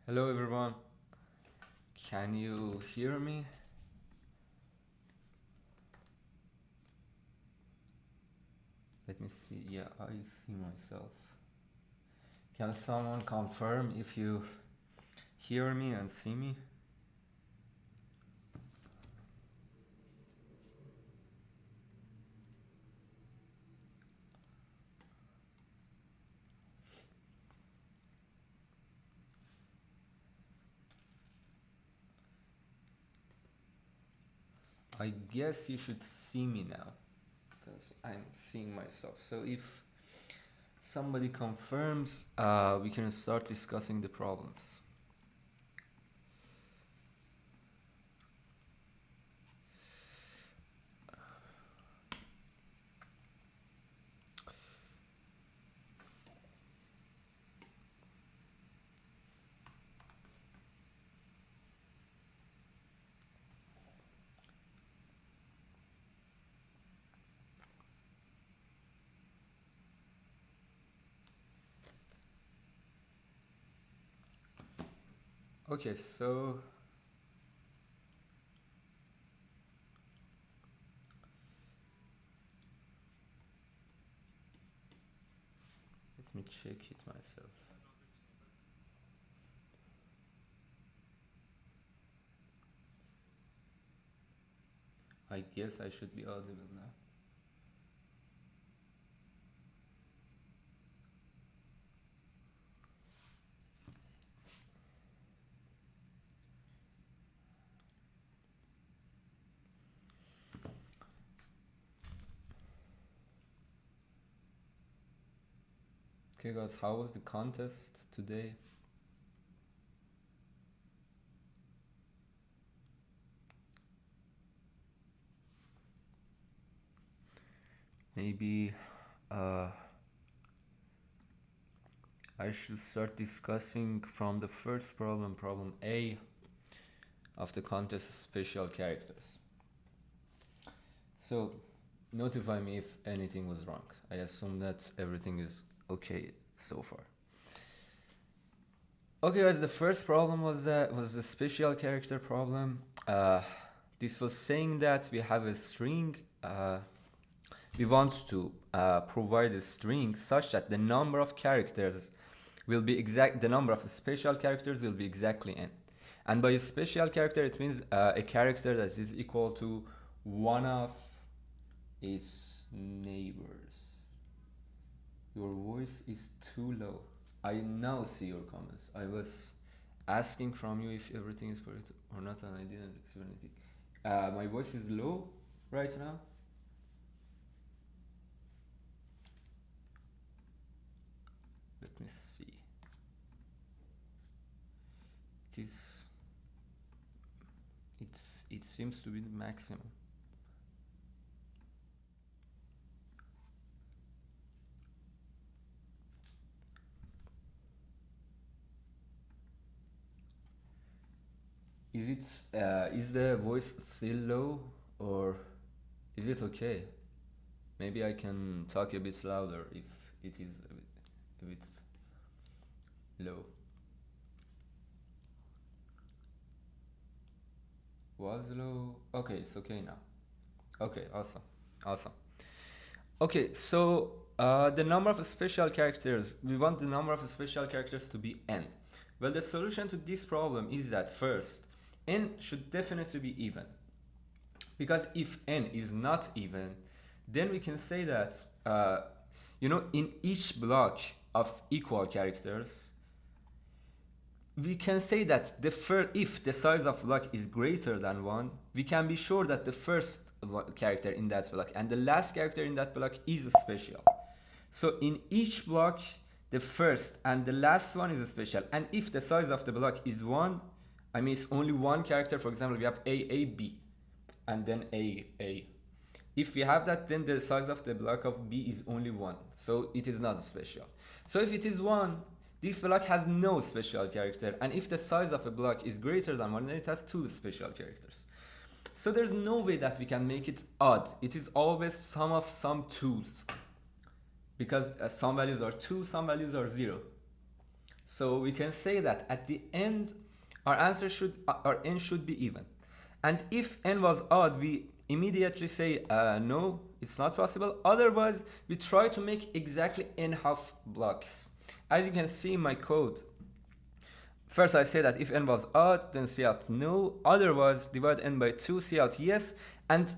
Hello everyone, can you hear me? Let me see, yeah, I see myself. Can someone confirm if you hear me and see me? I guess you should see me now, because I'm seeing myself. So if somebody confirms, we can start discussing the problems. Okay, so let me check it myself. I guess I should be audible now. Okay guys, how was the contest today? Maybe I should start discussing from the first problem, problem A of the contest special characters. So notify me if anything was wrong. I assume that everything is okay so far. Okay guys, the first problem was the special character problem. This was saying that we have a string. We want to provide a string such that the number of characters will be the number of special characters will be exactly n. And by a special character, it means a character that is equal to one of its neighbors. Your voice is too low. I now see your comments. I was asking from you if everything is correct or not, and I didn't receive anything. My voice is low right now. Let me see. It seems to be the maximum. Is the voice still low, or is it okay? Maybe I can talk a bit louder if it is a bit low. Was low? Okay, it's okay now. Okay, awesome. Okay, so the number of special characters, we want the number of special characters to be n. Well, the solution to this problem is that first, n should definitely be even. Because if n is not even, then we can say that, in each block of equal characters, we can say that if the size of block is greater than 1, we can be sure that the first character in that block and the last character in that block is special. So in each block, the first and the last one is special. And if the size of the block is 1, I mean it's only one character. For example, we have A, B, and then A. If we have that, then the size of the block of B is only 1. So it is not special. So if it is 1, this block has no special character. And if the size of a block is greater than 1, then it has 2 special characters. So there's no way that we can make it odd. It is always sum of some 2's. Because some values are 2, some values are 0. So we can say that at the end, our n should be even. And if n was odd, we immediately say no, it's not possible. Otherwise, we try to make exactly n half blocks. As you can see in my code, first I say that if n was odd, then see out no. Otherwise, divide n by 2, see out yes. And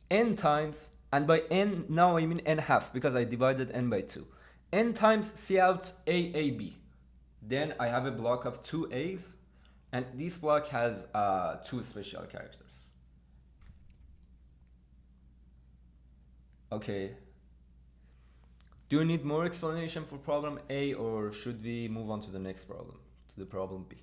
n times, and by n now I mean n half because I divided n by 2. N times see out AAB. Then I have a block of 2 A's, and this block has 2 special characters. Okay. Do you need more explanation for problem A, or should we move on to the next problem, to the problem B?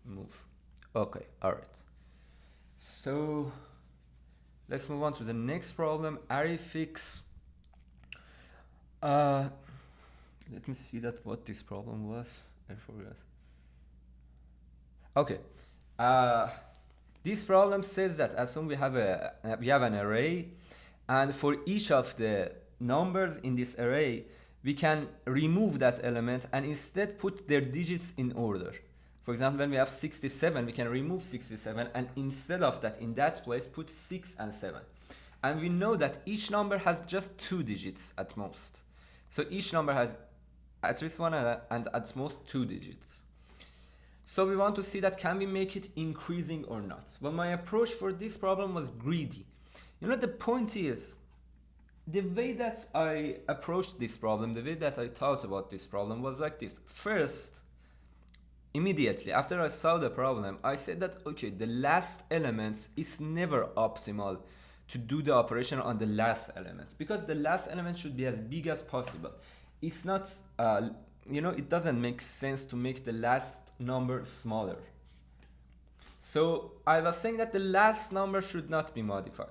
Move. Okay, all right. So let's move on to the next problem, array fix. Let me see that what this problem was. I forgot. Okay. This problem says that assume we have an array, and for each of the numbers in this array, we can remove that element and instead put their digits in order. For example, when we have 67, we can remove 67 and instead of that, in that place, put 6 and 7. And we know that each number has just 2 digits at most. So each number has at least one and at most 2 digits. So we want to see that can we make it increasing or not. Well, my approach for this problem was greedy. You know, the point is, the way that I approached this problem, the way that I thought about this problem was like this. First, immediately after I saw the problem, I said that, okay, the last element is never optimal to do the operation on the last element, because the last element should be as big as possible. It's not, it doesn't make sense to make the last number smaller. So I was saying that the last number should not be modified.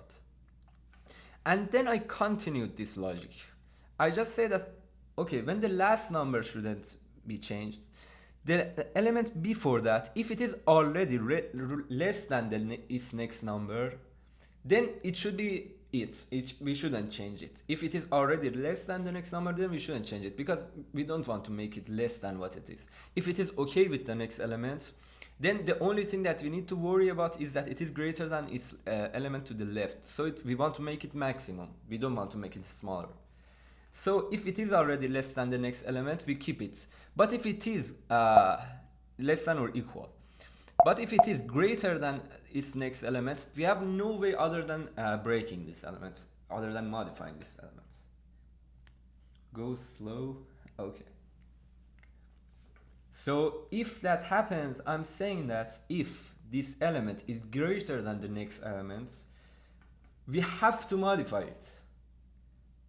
And then I continued this logic. I just say that, okay, when the last number shouldn't be changed, the element before that, if it is already less than its next number, then it should be we shouldn't change it. If it is already less than the next number, then we shouldn't change it, because we don't want to make it less than what it is. If it is okay with the next element, then the only thing that we need to worry about is that it is greater than its element to the left. So we want to make it maximum. We don't want to make it smaller. So if it is already less than the next element, we keep it. But if it is less than or equal, but if it is greater than its next element, we have no way other than breaking this element, other than modifying this element. Go slow. Okay. So if that happens, I'm saying that if this element is greater than the next element, we have to modify it,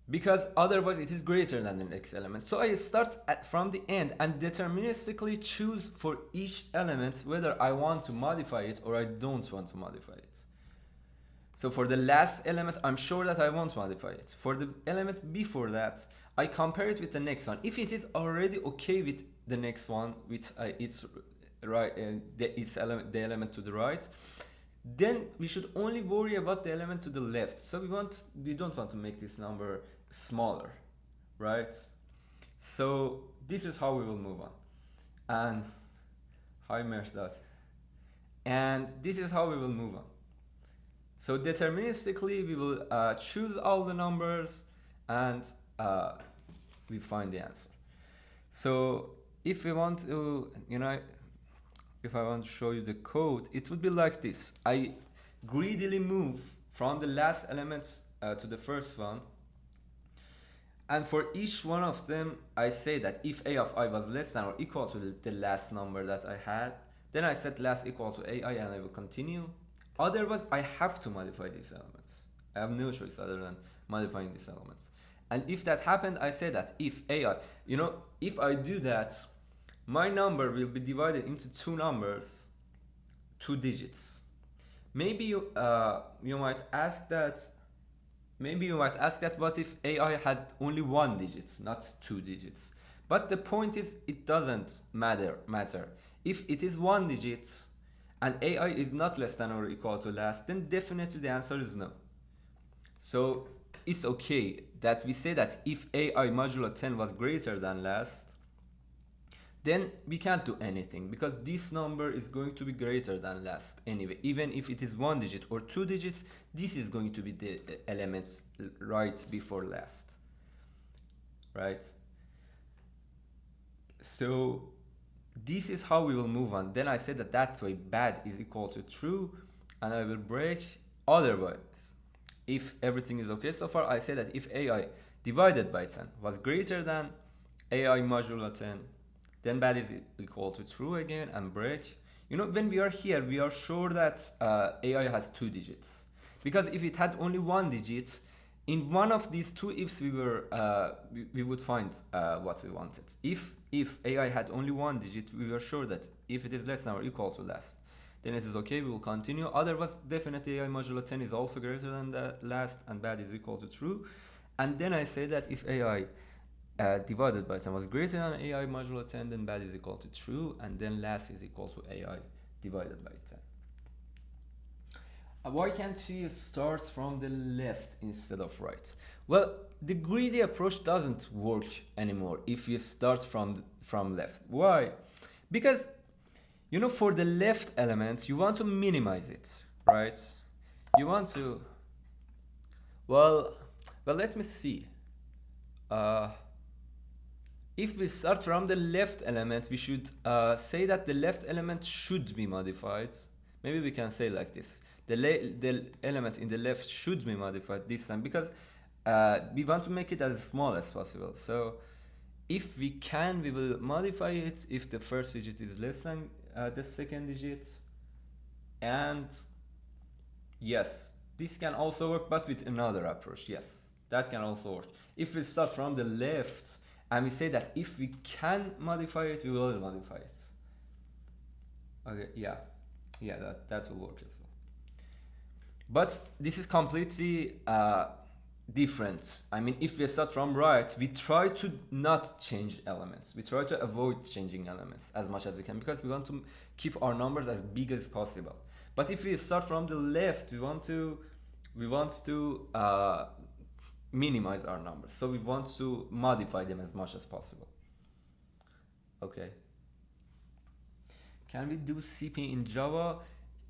because otherwise it is greater than the next element. So I start from the end and deterministically choose for each element whether I want to modify it or I don't want to modify it. So for the last element, I'm sure that I won't modify it. For the element before that, I compare it with the next one. If it is already okay with the next one, with its right, the element to the right, then we should only worry about the element to the left. So we don't want to make this number smaller, right? So this is how we will move on. And hi Mersdat. And this is how we will move on. So deterministically we will choose all the numbers and we find the answer. So if we want to, if I want to show you the code, it would be like this. I greedily move from the last element to the first one. And for each one of them, I say that if a of I was less than or equal to the last number that I had, then I set last equal to ai and I will continue. Otherwise, I have to modify these elements. I have no choice other than modifying these elements. And if that happened, I say that if ai, if I do that, my number will be divided into two numbers, 2 digits. Maybe you might ask that. Maybe you might ask that what if AI had only 1 digit, not 2 digits? But the point is, it doesn't matter. If it is 1 digit and AI is not less than or equal to last, then definitely the answer is no. So it's okay that we say that if AI modulo 10 was greater than last, then we can't do anything because this number is going to be greater than last anyway. Even if it is 1 digit or 2 digits, this is going to be the elements right before last, right? So this is how we will move on. Then I said that way bad is equal to true, and I will break otherwise. If everything is okay so far, I say that if AI divided by 10 was greater than AI modulo 10, then bad is equal to true again, and break. You know, when we are here, we are sure that AI has 2 digits. Because if it had only 1 digit, in one of these two ifs we would find what we wanted. If AI had only 1 digit, we were sure that if it is less than or equal to last, then it is okay, we will continue. Otherwise, definitely AI modulo 10 is also greater than the last, and bad is equal to true. And then I say that if AI divided by 10 was greater than AI modulo 10, then bad is equal to true, and then last is equal to AI divided by 10. Why can't we start from the left instead of right? Well, the greedy approach doesn't work anymore if you start from left. Why? Because, you know, for the left element, you want to minimize it, right? You want to, well, let me see. If we start from the left element, we should say that the left element should be modified. Maybe we can say like this. The element in the left should be modified this time because we want to make it as small as possible. So if we can, we will modify it if the first digit is less than the second digit. And yes, this can also work, but with another approach. Yes, that can also work. If we start from the left and we say that if we can modify it, we will modify it. Okay, yeah, that will work as well. But this is completely different. I mean, if we start from right, we try to not change elements. We try to avoid changing elements as much as we can because we want to keep our numbers as big as possible. But if we start from the left, we want to minimize our numbers. So we want to modify them as much as possible. Okay. Can we do CP in Java?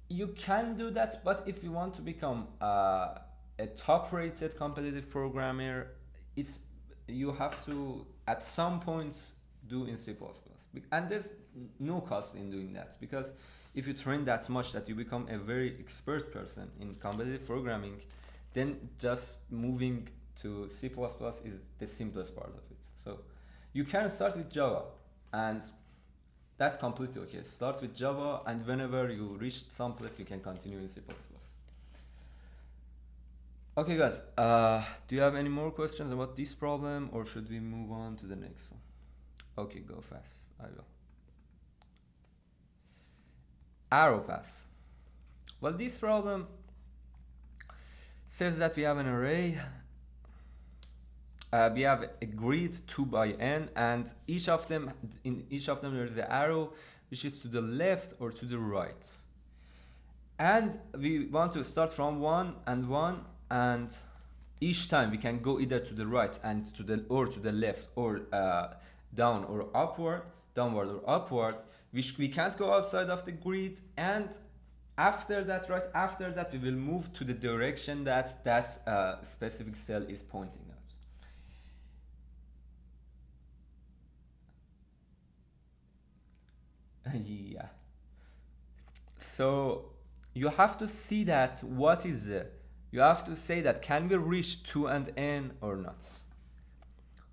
You can do that, but if you want to become a top-rated competitive programmer, you have to at some point do in C++. And there's no cost in doing that because if you train that much that you become a very expert person in competitive programming, then just moving to C++ is the simplest part of it. So you can start with Java, and that's completely okay. Start with Java, and whenever you reach some place, you can continue in C++. Okay, guys, do you have any more questions about this problem, or should we move on to the next one? Okay, go fast. I will. Arrow path. Well, this problem says that we have an array. We have a grid 2 by n, and in each of them there is an arrow which is to the left or to the right. And we want to start from 1 and 1, and each time we can go either to the right and to the left, or downward or upward. We can't go outside of the grid, and after that, we will move to the direction that specific cell is pointing at. Yeah. So you have to see that you have to say that can we reach 2 and n or not?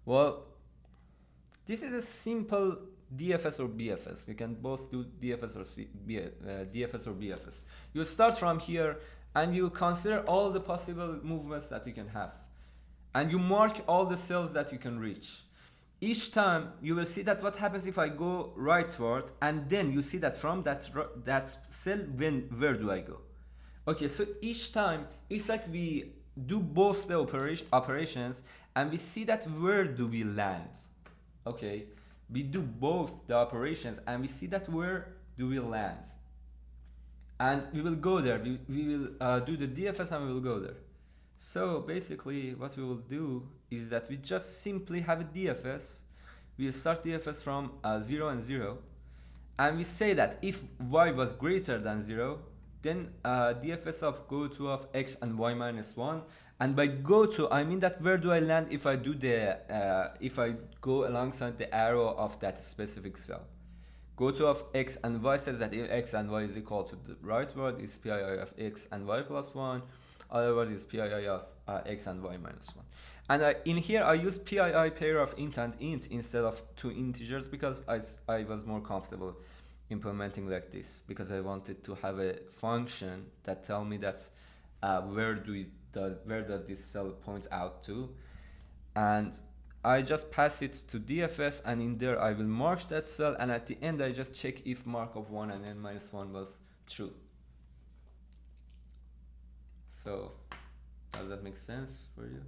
Well, this is a simple DFS or BFS. You can both do DFS or DFS or BFS. You start from here and you consider all the possible movements that you can have, and you mark all the cells that you can reach. Each time you will see that what happens if I go rightward, and then you see that from that cell, where do I go? Okay, so each time it's like we do both the operations and we see that where do we land. Okay, we do both the operations and we see that where do we land. And we will go there, we will do the DFS and we will go there. So basically what we will do is that we just simply have a DFS. We start DFS from 0 and 0. And we say that if y was greater than 0, then DFS of go to of x and y minus 1. And by go to, I mean that where do I land if I do the, if I go alongside the arrow of that specific cell. Go to of x and y says that if x and y is equal to the right word is PII of x and y plus 1. Otherwise is PII of x and y minus 1. And in here I use PII pair of int and int instead of two integers because I was more comfortable implementing like this, because I wanted to have a function that tell me that where does this cell point out to, and I just pass it to DFS, and in there I will mark that cell, and at the end I just check if mark of 1 and n minus 1 was true. So does that make sense for you?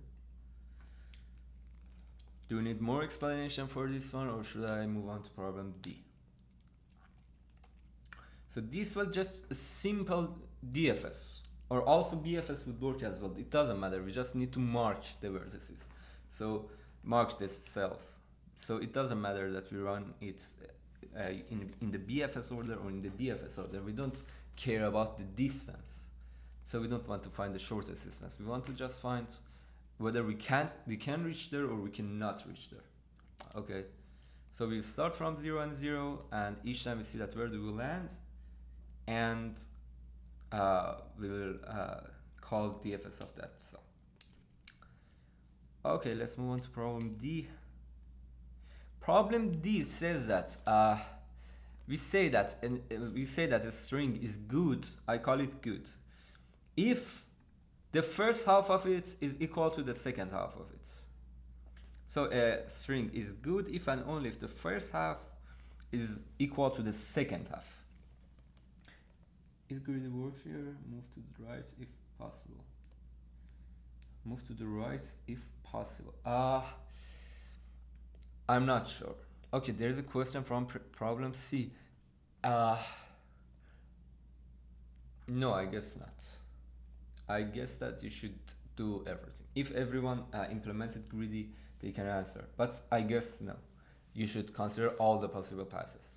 Do you need more explanation for this one, or should I move on to problem D? So this was just a simple DFS, or also BFS would work as well. It doesn't matter, we just need to mark the vertices. So mark these cells. So it doesn't matter that we run it in the BFS order or in the DFS order. We don't care about the distance. So we don't want to find the shortest distance. We want to just find whether we can reach there or we cannot reach there. Okay. So we start from 0 and 0, and each time we see that where do we land, and we will call DFS of that cell. Okay, let's move on to problem D. Problem D says that we say that a string is good. I call it good if the first half of it is equal to the second half of it. So a string is good if and only if the first half is equal to the second half. It really works here. Move to the right if possible. Move to the right if possible. I'm not sure. Okay, there's a question from problem C. No, I guess not. I guess that you should do everything. If everyone implemented greedy, they can answer. But I guess no. You should consider all the possible passes.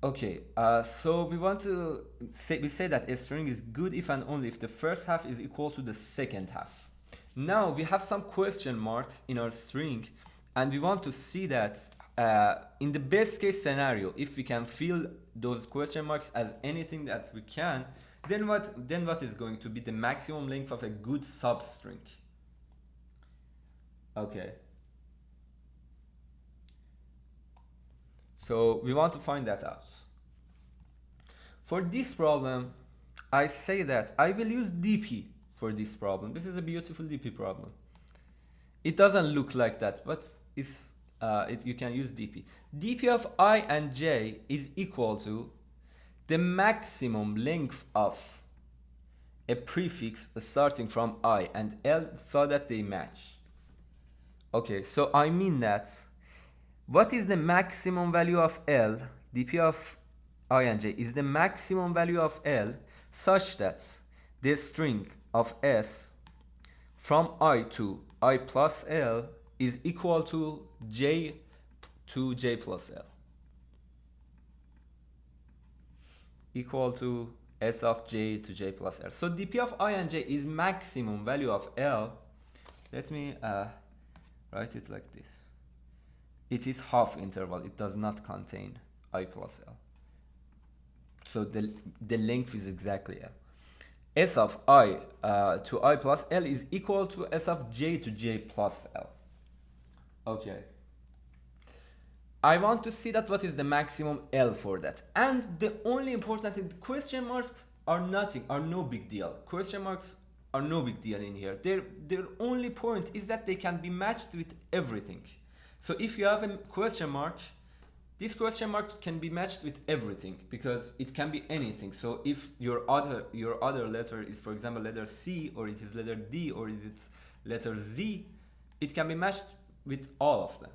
Okay, so we want to say that a string is good if and only if the first half is equal to the second half. Now we have some question marks in our string, and we want to see that in the best case scenario, if we can fill those question marks as anything that we can, then what is going to be the maximum length of a good substring? Okay. So we want to find that out. For this problem, I say that I will use DP for this problem. This is a beautiful DP problem. It doesn't look like that, but you can use DP. DP of I and j is equal to the maximum length of a prefix starting from I and L so that they match. Okay, so I mean that what is the maximum value of L? DP of I and j is the maximum value of L such that the string of S from I to I plus L is equal to j plus L. Equal to S of j to j plus L. So DP of I and j is maximum value of L. Let me write it like this. It is half interval. It does not contain I plus L. So the length is exactly L. S of I to I plus L is equal to S of j to j plus L. Okay. I want to see that what is the maximum L for that. And the only important thing, question marks are no big deal. Question marks are no big deal in here. Their only point is that they can be matched with everything. So if you have a question mark, this question mark can be matched with everything because it can be anything. So if your other letter is, for example, letter C, or it is letter D, or it is letter Z, it can be matched with all of them.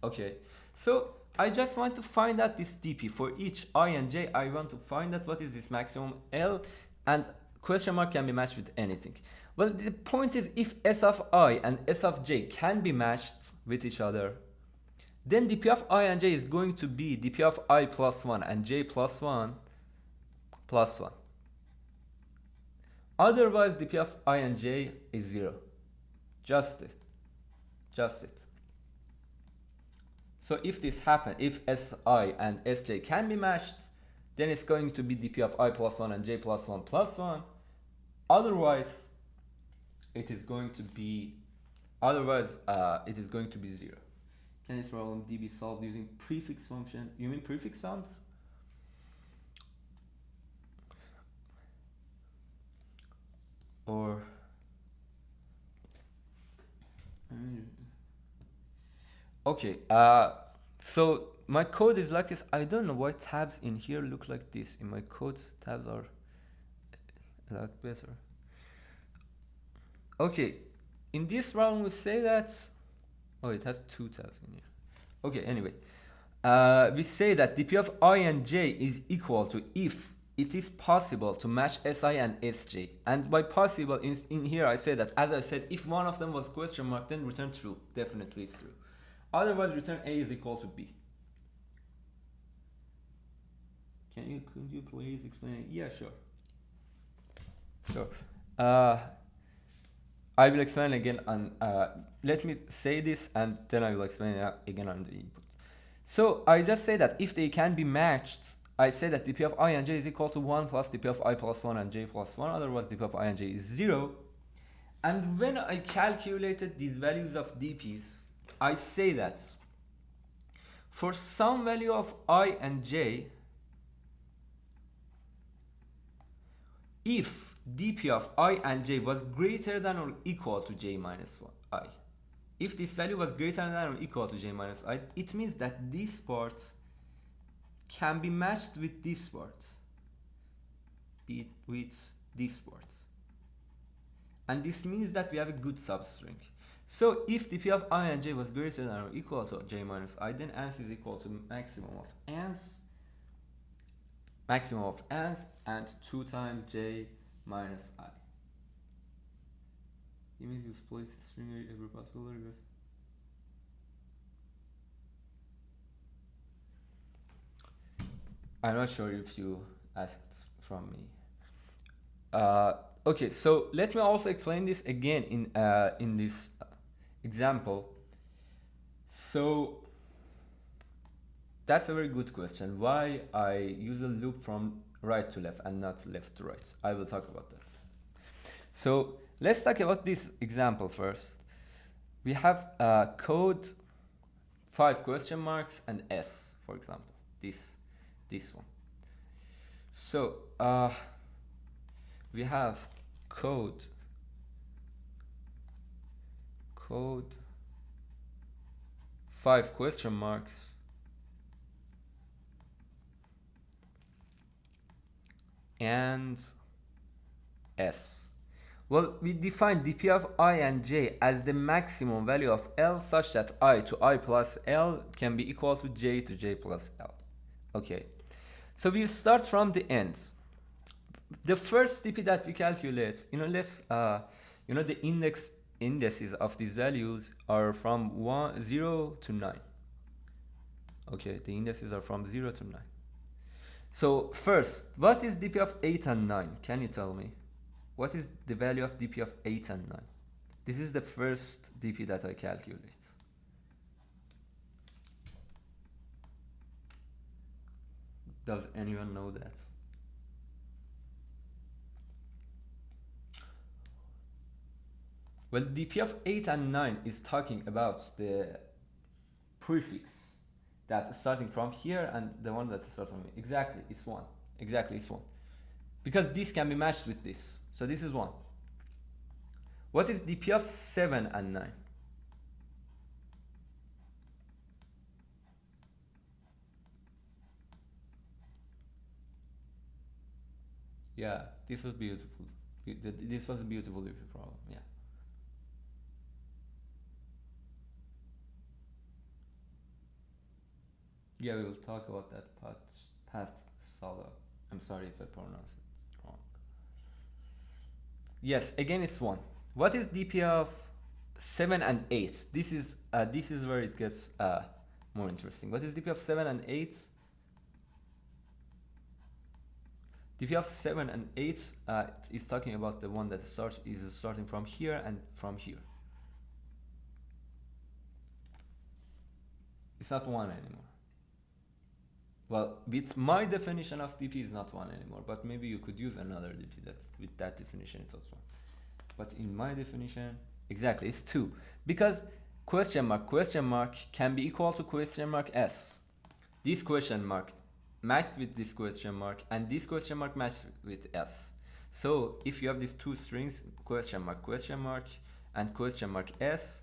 Okay, so I just want to find out this dp for each I and j. I want to find out what is this maximum L, and question mark can be matched with anything. Well, the point is, if s of I and s of j can be matched with each other, then dp of I and j is going to be dp of I plus 1 and j plus 1 plus 1. Otherwise, dp of I and j is 0. Just it. Just it. So if this happens, if si and sj can be matched, then it's going to be dp of I plus 1 and j plus 1 plus 1. Otherwise, it is going to be it is going to be 0. Can this problem d be solved using prefix function? You mean prefix sums? Or okay, so my code is like this. I don't know why tabs in here look like this. In my code, tabs are a lot better. Okay, in this round we say that, oh, it has 2 tabs in here. Okay, anyway, we say that dp of I and j is equal to if it is possible to match si and sj. And by possible, in here I say that, as I said, if one of them was question mark, then return true. Definitely it's true. Otherwise, return a is equal to b. Could you please explain it? Yeah, sure. Sure. I will explain again on, let me say this and then I will explain it again on the input. So I just say that if they can be matched, I say that dp of I and j is equal to 1 plus dp of I plus 1 and j plus 1. Otherwise, dp of I and j is 0. And when I calculated these values of dp's, I say that for some value of I and j, if dp of I and j was greater than or equal to j minus 1 I, if this value was greater than or equal to j minus I, it means that this part can be matched with this part, with this part. And this means that we have a good substring. So if dp of I and j was greater than or equal to j minus I, then ans is equal to maximum of ans and 2 times j minus I. It means you split the string every possible reverse. I'm not sure if you asked from me. Okay, so let me also explain this again in this example. So that's a very good question. Why I use a loop from right to left and not left to right? I will talk about that. So let's talk about this example first. We have code 5 question marks and s, for example, this one. So we have code 5 question marks and s. Well, we define dp of I and j as the maximum value of L such that I to I plus L can be equal to j plus L. Okay, so we start from the end. The first dp that we calculate, let's the indices of these values are from 0 to 9. Okay, the indices are from 0 to 9. So first, what is dp of 8 and 9? Can you tell me? What is the value of dp of 8 and 9? This is the first dp that I calculate. Does anyone know that? Well, dp of 8 and 9 is talking about the prefix that is starting from here and the one that is starting from here. Exactly, it's 1. Exactly, it's 1. Because this can be matched with this. So this is 1. What is dp of 7 and 9? Yeah, this was beautiful. This was a beautiful problem, yeah. Yeah, we will talk about that path solo. I'm sorry if I pronounce it wrong. Yes, again it's 1. What is dp of 7 and 8? This is where it gets more interesting. What is dp of 7 and 8? dp of 7 and 8 is talking about the one that is starting from here and from here. It's not 1 anymore. Well, with my definition of dp is not 1 anymore, but maybe you could use another dp that with that definition it's also 1. But in my definition, exactly, it's 2. Because question mark can be equal to question mark s. This question mark matched with this question mark, and this question mark matched with s. So if you have these two strings, question mark, and question mark s,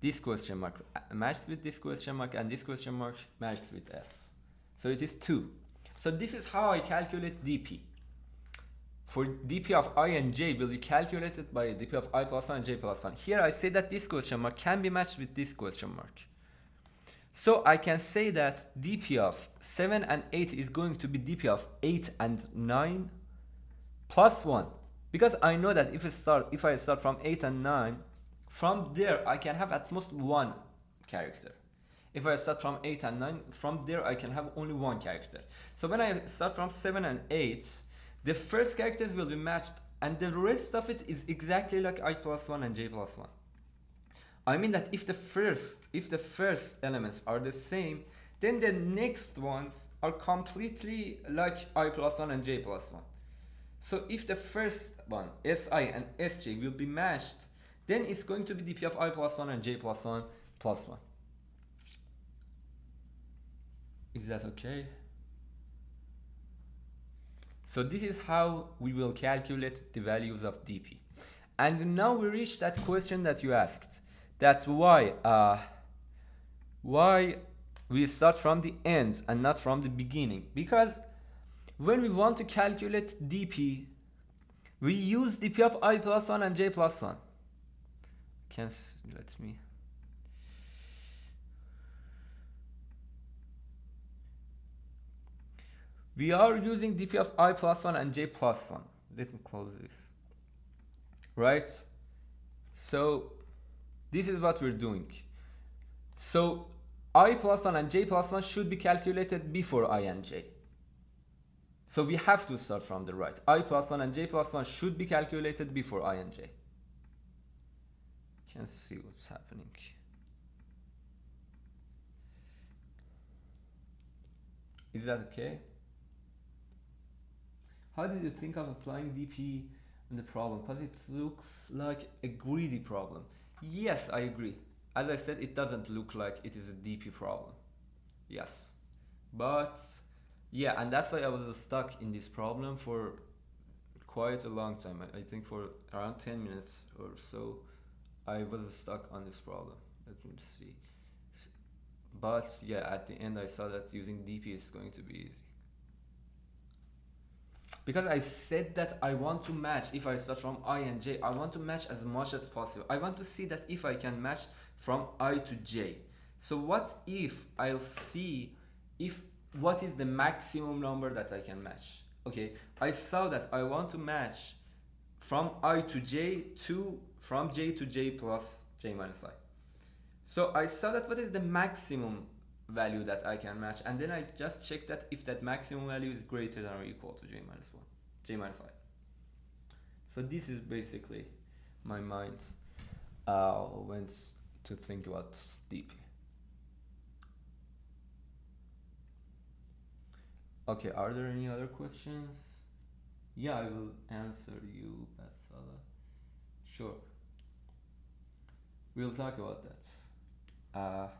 this question mark matched with this question mark, and this question mark matched with s. So it is 2. So this is how I calculate dp. For dp of I and j will be calculated by dp of I plus 1 and j plus 1. Here I say that this question mark can be matched with this question mark. So I can say that dp of 7 and 8 is going to be dp of 8 and 9 plus 1. Because I know that if I start from 8 and 9, from there I can have at most 1 character. If I start from 8 and 9, from there I can have only 1 character. So when I start from 7 and 8, the first characters will be matched, and the rest of it is exactly like I plus 1 and j plus 1. I mean that if the first elements are the same, then the next ones are completely like I plus 1 and j plus 1. So if the first one, si and sj, will be matched, then it's going to be dp of I plus 1 and j plus 1 plus 1. Is that okay? So this is how we will calculate the values of dp. And now we reach that question that you asked. That's why we start from the end and not from the beginning. Because when we want to calculate dp, we use dp of I plus 1 and j plus 1. Let me... We are using dp of I plus 1 and j plus 1. Let me close this. Right? So this is what we're doing. So I plus 1 and j plus 1 should be calculated before I and j. So we have to start from the right. I plus 1 and j plus 1 should be calculated before I and j. You can see what's happening. Is that okay? How did you think of applying dp in the problem? Because it looks like a greedy problem. Yes, I agree. As I said, it doesn't look like it is a dp problem. Yes. But yeah, and that's why I was stuck in this problem for quite a long time. I think for around 10 minutes or so, I was stuck on this problem. Let me see. But yeah, at the end I saw that using dp is going to be easy. Because I said that I want to match, if I start from I and j, I want to match as much as possible. I want to see that if I can match from I to j. So what if I'll see what is the maximum number that I can match? Okay, I saw that I want to match from I to j from j to j plus j minus I. So I saw that what is the maximum value that I can match, and then I just check that if that maximum value is greater than or equal to j minus I. So this is basically my mind went to think about dp. Okay, are there any other questions? Yeah, I will answer you, Pathfinding. Sure. We'll talk about that.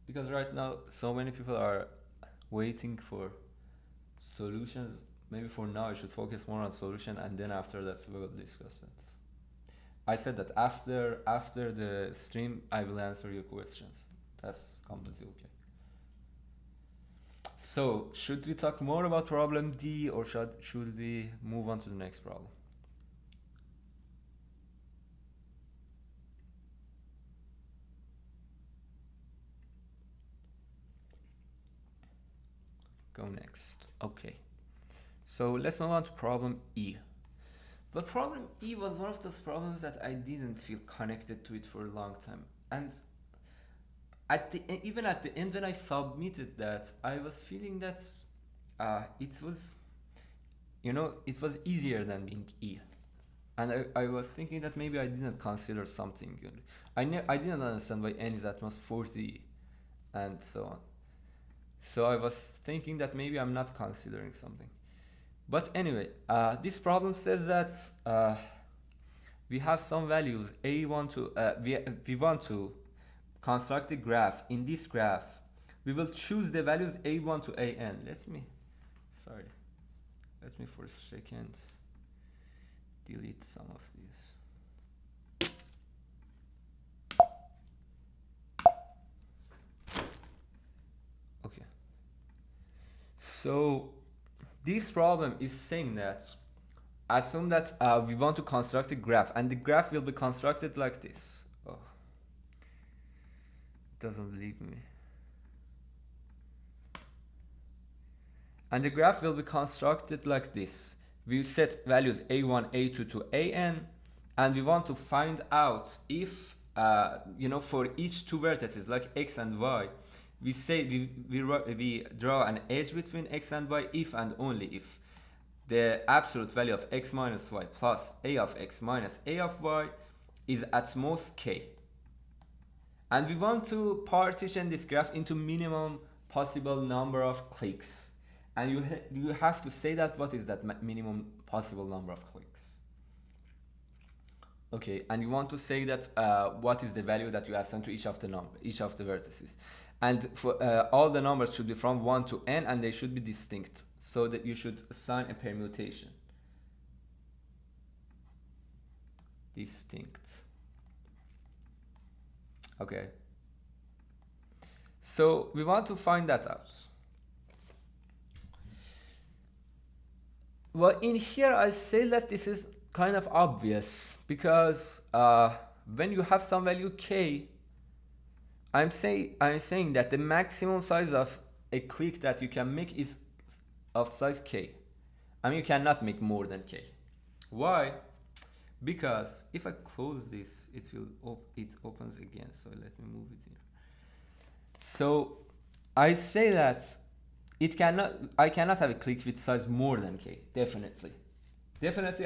Because right now so many people are waiting for solutions. Maybe for now I should focus more on solution, and then after that we will discuss it. I said that after the stream I will answer your questions. That's completely okay. So should we talk more about problem D, or should we move on to the next problem? go next. Okay, so let's move on to problem E. But problem E was one of those problems that I didn't feel connected to it for a long time, and even at the end when I submitted that, I was feeling that it was, it was easier than being E. And I was thinking that maybe I didn't consider something. I didn't understand why n is at most 40 and so on. So I was thinking that maybe I'm not considering something. But anyway, this problem says that we have some values we want to construct a graph. In this graph, we will choose the values a1 to an. Let me for a second delete some of these. Okay. So this problem is saying that assume that we want to construct a graph, and the graph will be constructed like this. Oh, it doesn't leave me. And the graph will be constructed like this. We set values a1, a2 to an, and we want to find out if, for each two vertices like x and y, we say we draw an edge between x and y if and only if the absolute value of x minus y plus a of x minus a of y is at most k. And we want to partition this graph into minimum possible number of clicks. And you have to say that what is that minimum possible number of clicks. Okay, and you want to say that what is the value that you assign to each of the vertices. And for all the numbers should be from 1 to n, and they should be distinct, so that you should assign a permutation. Distinct. Okay. So we want to find that out. Well, in here I say that this is kind of obvious, because when you have some value k, I'm saying that the maximum size of a click that you can make is of size k. I mean, you cannot make more than k. Why? Because if I close this, it opens again. So let me move it here. So I say that I cannot have a click with size more than k. Definitely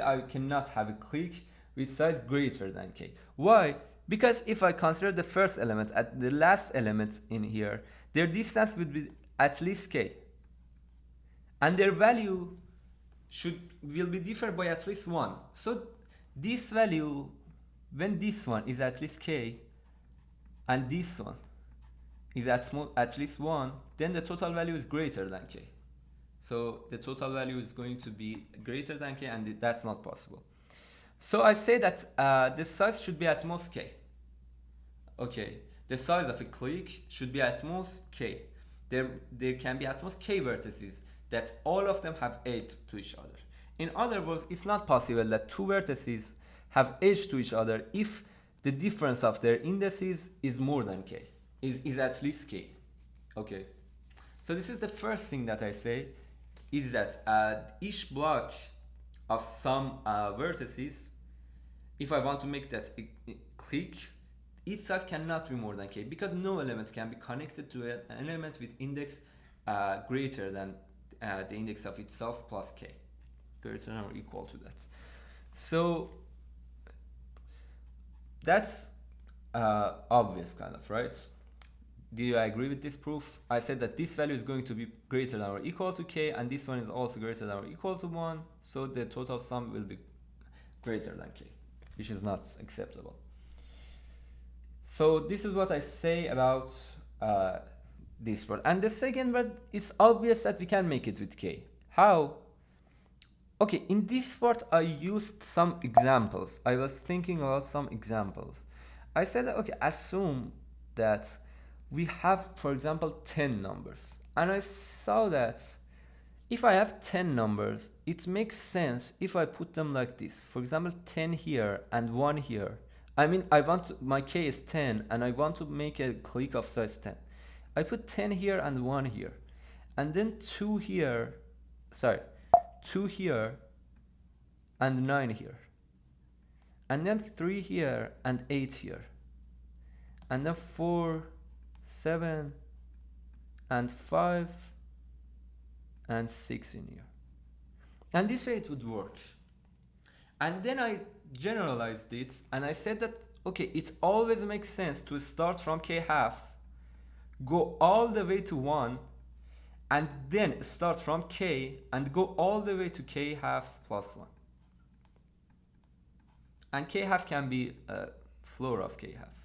I cannot have a click with size greater than k. Why? Because if I consider the first element at the last element in here, their distance would be at least k, and their value will be different by at least 1. So this value, when this one is at least k and this one is at least 1, then the total value is greater than k. So the total value is going to be greater than k, and that's not possible. So I say that the size should be at most k. Okay, the size of a click should be at most k. There can be at most k vertices that all of them have edge to each other. In other words, it's not possible that two vertices have edge to each other if the difference of their indices is more than k, is at least k. Okay, so this is the first thing that I say, is that each block of some vertices, if I want to make that a click, its size cannot be more than k, because no element can be connected to an element with index greater than the index of itself plus k, greater than or equal to that. So that's obvious, kind of, right? Do you agree with this proof? I said that this value is going to be greater than or equal to k, and this one is also greater than or equal to 1, so the total sum will be greater than k, which is not acceptable. So this is what I say about this part. And the second part, it's obvious that we can make it with k. How? Okay, in this part I used some examples. I was thinking about some examples. I said, okay, assume that we have, for example, 10 numbers. And I saw that if I have 10 numbers, it makes sense if I put them like this. For example, 10 here and 1 here. I mean, my k is 10, and I want to make a click of size 10. I put 10 here and 1 here. and then 2 here, sorry, 2 here, and 9 here, and then 3 here and 8 here, and then 4, 7, and 5, and 6 in here. And this way it would work. And then I generalized it, and I said that, okay, it always makes sense to start from k half, go all the way to 1, and then start from k and go all the way to k half plus 1. And k half can be a floor of k half.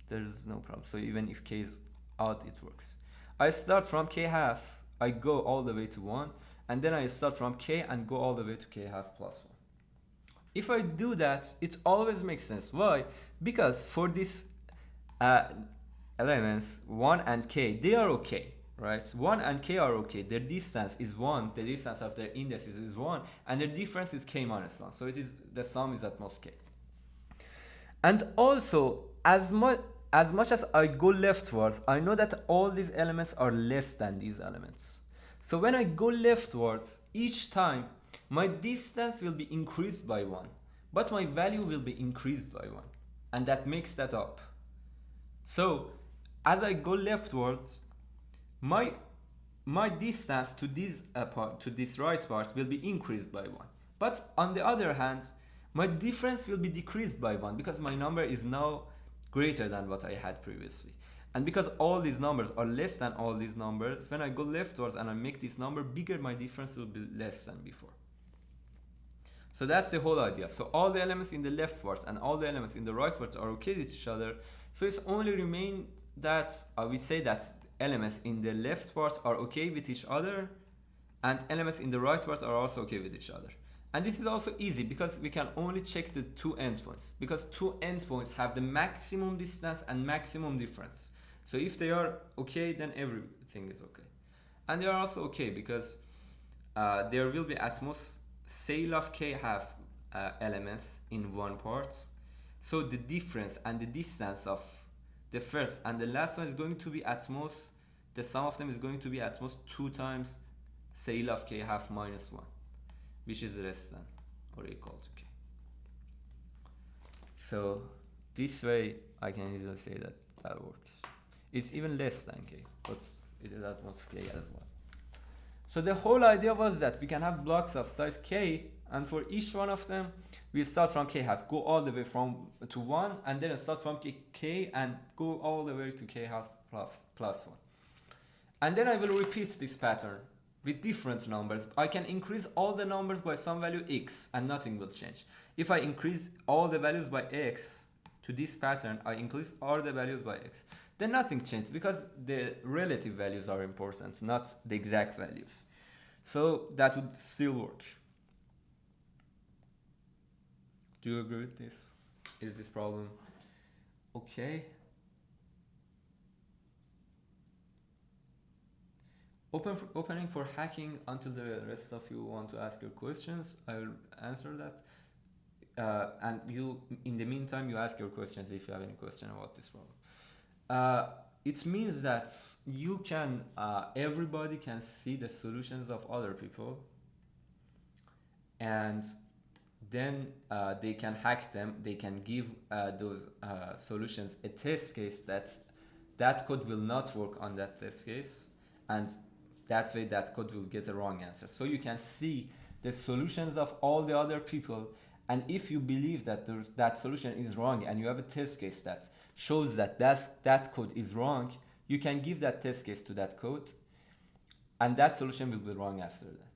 There's no problem. So even if k is out, it works. I start from k half, I go all the way to 1, and then I start from k and go all the way to k half plus 1. If I do that, it always makes sense. Why? Because for these elements 1 and k, they are okay, right? 1 and k are okay. Their distance is 1, the distance of their indices is 1, and their difference is k minus 1. So it is, the sum is at most k. And also, as much as I go leftwards, I know that all these elements are less than these elements. So when I go leftwards, each time my distance will be increased by 1, but my value will be increased by 1, and that makes that up. So as I go leftwards, my distance to this to this right part will be increased by 1. But on the other hand, my difference will be decreased by 1 because my number is now greater than what I had previously. And because all these numbers are less than all these numbers, when I go leftwards and I make this number bigger, my difference will be less than before. So that's the whole idea. So all the elements in the left part and all the elements in the right part are okay with each other. So it's only remain that we say that elements in the left part are okay with each other, and elements in the right part are also okay with each other. And this is also easy because we can only check the two endpoints, because two endpoints have the maximum distance and maximum difference. So if they are okay, then everything is okay. And they are also okay because there will be at most sale of k half elements in one part. So the difference and the distance of the first and the last one is going to be at most, the sum of them is going to be at most 2 times sale of k half minus 1, which is less than or equal to k. So this way I can easily say that that works. It's even less than k, but it is as much k as 1. So the whole idea was that we can have blocks of size k, and for each one of them we start from k half, go all the way to 1, and then start from k and go all the way to k half plus 1. And then I will repeat this pattern with different numbers. I can increase all the numbers by some value x and nothing will change. If I increase all the values by x to this pattern, I increase all the values by x, then nothing changes because the relative values are important, not the exact values. So that would still work. Do you agree with this? Is this problem okay? Opening for hacking until the rest of you want to ask your questions. I will answer that. And you, in the meantime, you ask your questions if you have any question about this problem. It means that you can, everybody can see the solutions of other people, and then they can hack them. They can give those solutions a test case that code will not work on that test case, and that way that code will get a wrong answer. So you can see the solutions of all the other people, and if you believe that that solution is wrong and you have a test case that shows that that code is wrong, you can give that test case to that code, and that solution will be wrong after that.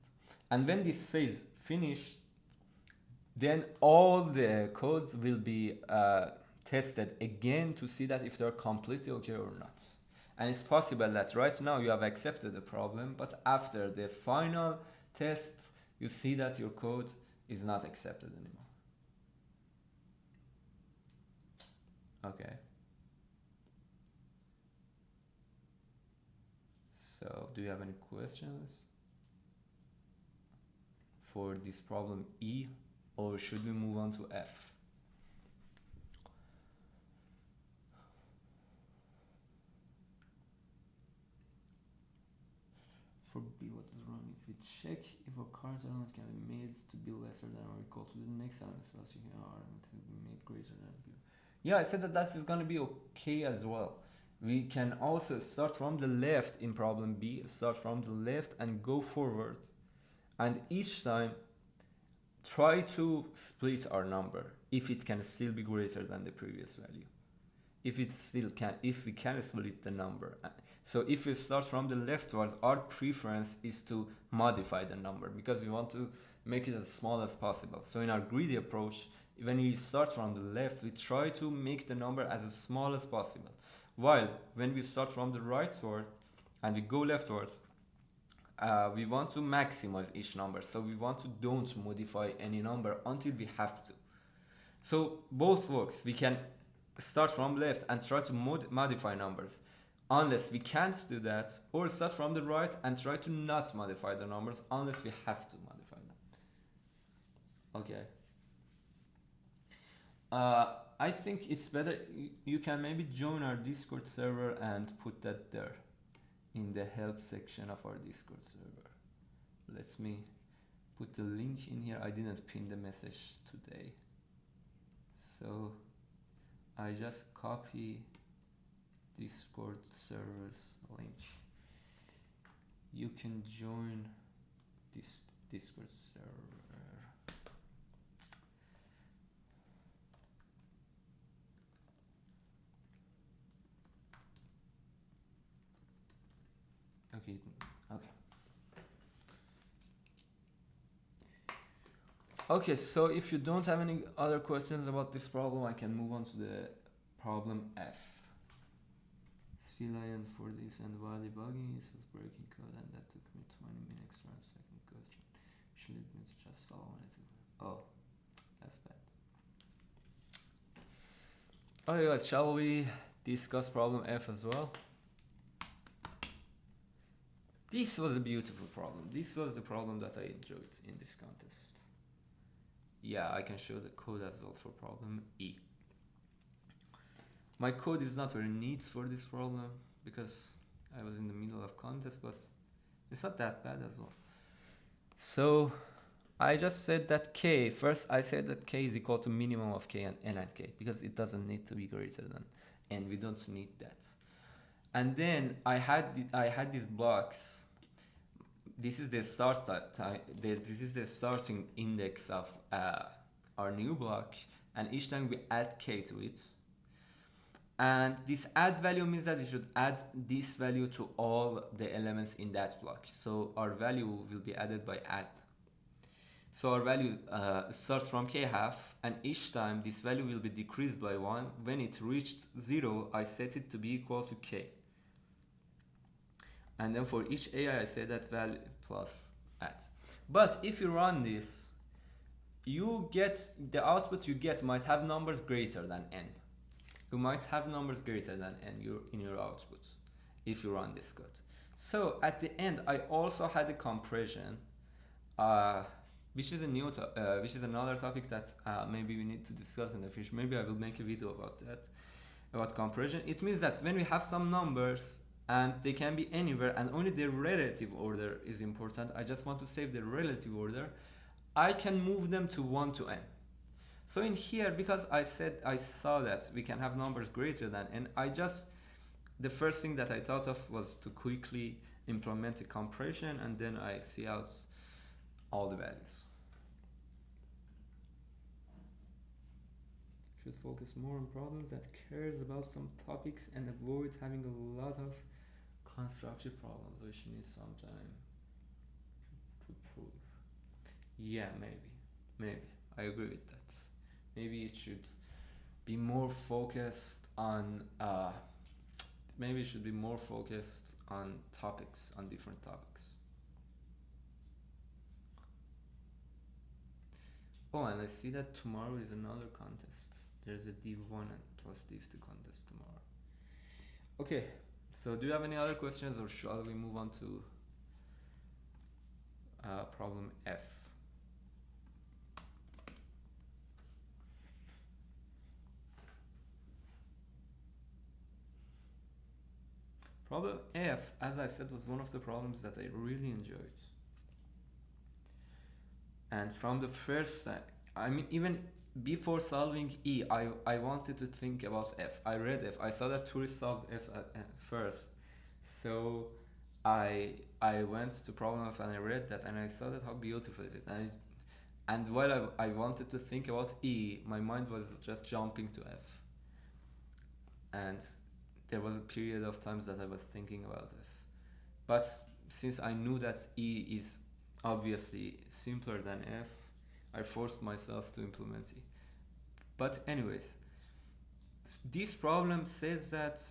And when this phase finished, then all the codes will be tested again to see that if they're completely okay or not. And it's possible that right now you have accepted the problem, but after the final test, you see that your code is not accepted anymore. Okay. So, do you have any questions for this problem E, or should we move on to F? for B, what is wrong? If we check if a current element can be made to be lesser than or equal to the next element, so checking R and to be made greater than B. Yeah, I said that is gonna be okay as well. We can also start from the left in problem B, start from the left and go forward, and each time try to split our number if it can still be greater than the previous value. If we can split the number. So if we start from the leftwards, our preference is to modify the number because we want to make it as small as possible. So in our greedy approach, when we start from the left, we try to make the number as small as possible. While when we start from the rightward and we go leftwards, we want to maximize each number. So we want to don't modify any number until we have to. So both works. We can start from left and try to modify numbers unless we can't do that, or start from the right and try to not modify the numbers unless we have to modify them. Okay. I think it's better you can maybe join our Discord server and put that there in the help section of our Discord server. Let me put the link in here. I didn't pin the message today, so I just copy Discord server's link. You can join this Discord server. Okay, so if you don't have any other questions about this problem, I can move on to the problem F. Shayan for this, and while debugging this was breaking code, and that took me 20 minutes for a second code which led me to just solve it. Oh, that's bad. Okay guys, shall we discuss problem F as well? This was a beautiful problem. This was the problem that I enjoyed in this contest. Yeah, I can show the code as well for problem E. My code is not very neat for this problem because I was in the middle of contest, but it's not that bad as well. So I just said that K, first I said that K is equal to minimum of K and N at K because it doesn't need to be greater than N. We don't need that. And then I had these blocks. This is the this is the starting index of our new block, and each time we add K to it. And this add value means that we should add this value to all the elements in that block. So our value will be added by add. So our value starts from K half, and each time this value will be decreased by 1. When it reached 0, I set it to be equal to K. And then for each AI, I say that value plus add. But if you run this, you get the output you get might have numbers greater than N. You might have numbers greater than N in your output if you run this code. So at the end, I also had a compression, which is another topic that maybe we need to discuss in the future. Maybe I will make a video about that, about compression. It means that when we have some numbers and they can be anywhere and only their relative order is important, I just want to save the relative order, I can move them to 1 to N. So in here, because I saw that we can have numbers greater than N, the first thing that I thought of was to quickly implement a compression, and then I see out all the values. Should focus more on problems that cares about some topics and avoid having a lot of constructive problems which need some time to prove. Yeah, maybe I agree with that. Maybe it should be more focused on topics, on different topics. Oh, and I see that tomorrow is another contest. There's a Div1 and plus Div2 contest tomorrow. Okay, so do you have any other questions, or shall we move on to problem F? Problem F, as I said, was one of the problems that I really enjoyed. And from the first time, I mean, even before solving E, I wanted to think about F. I read F. I saw that tourists solved F at first. So I went to problem F and I read that and I saw that how beautiful it is. And while I wanted to think about E, my mind was just jumping to F. And there was a period of times that I was thinking about F. But since I knew that E is obviously simpler than F, I forced myself to implement E. But anyways, this problem says that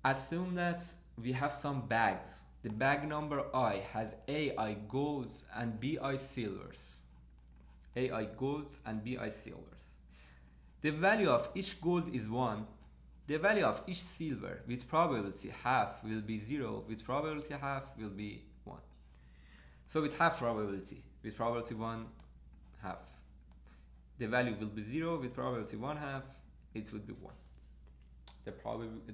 assume that we have some bags. The bag number I has AI golds and BI silvers. AI golds and BI silvers. The value of each gold is 1. The value of each silver with probability half will be 0, with probability half will be 1. So with half probability, with probability 1 half, the value will be 0, with probability 1 half, it would be 1.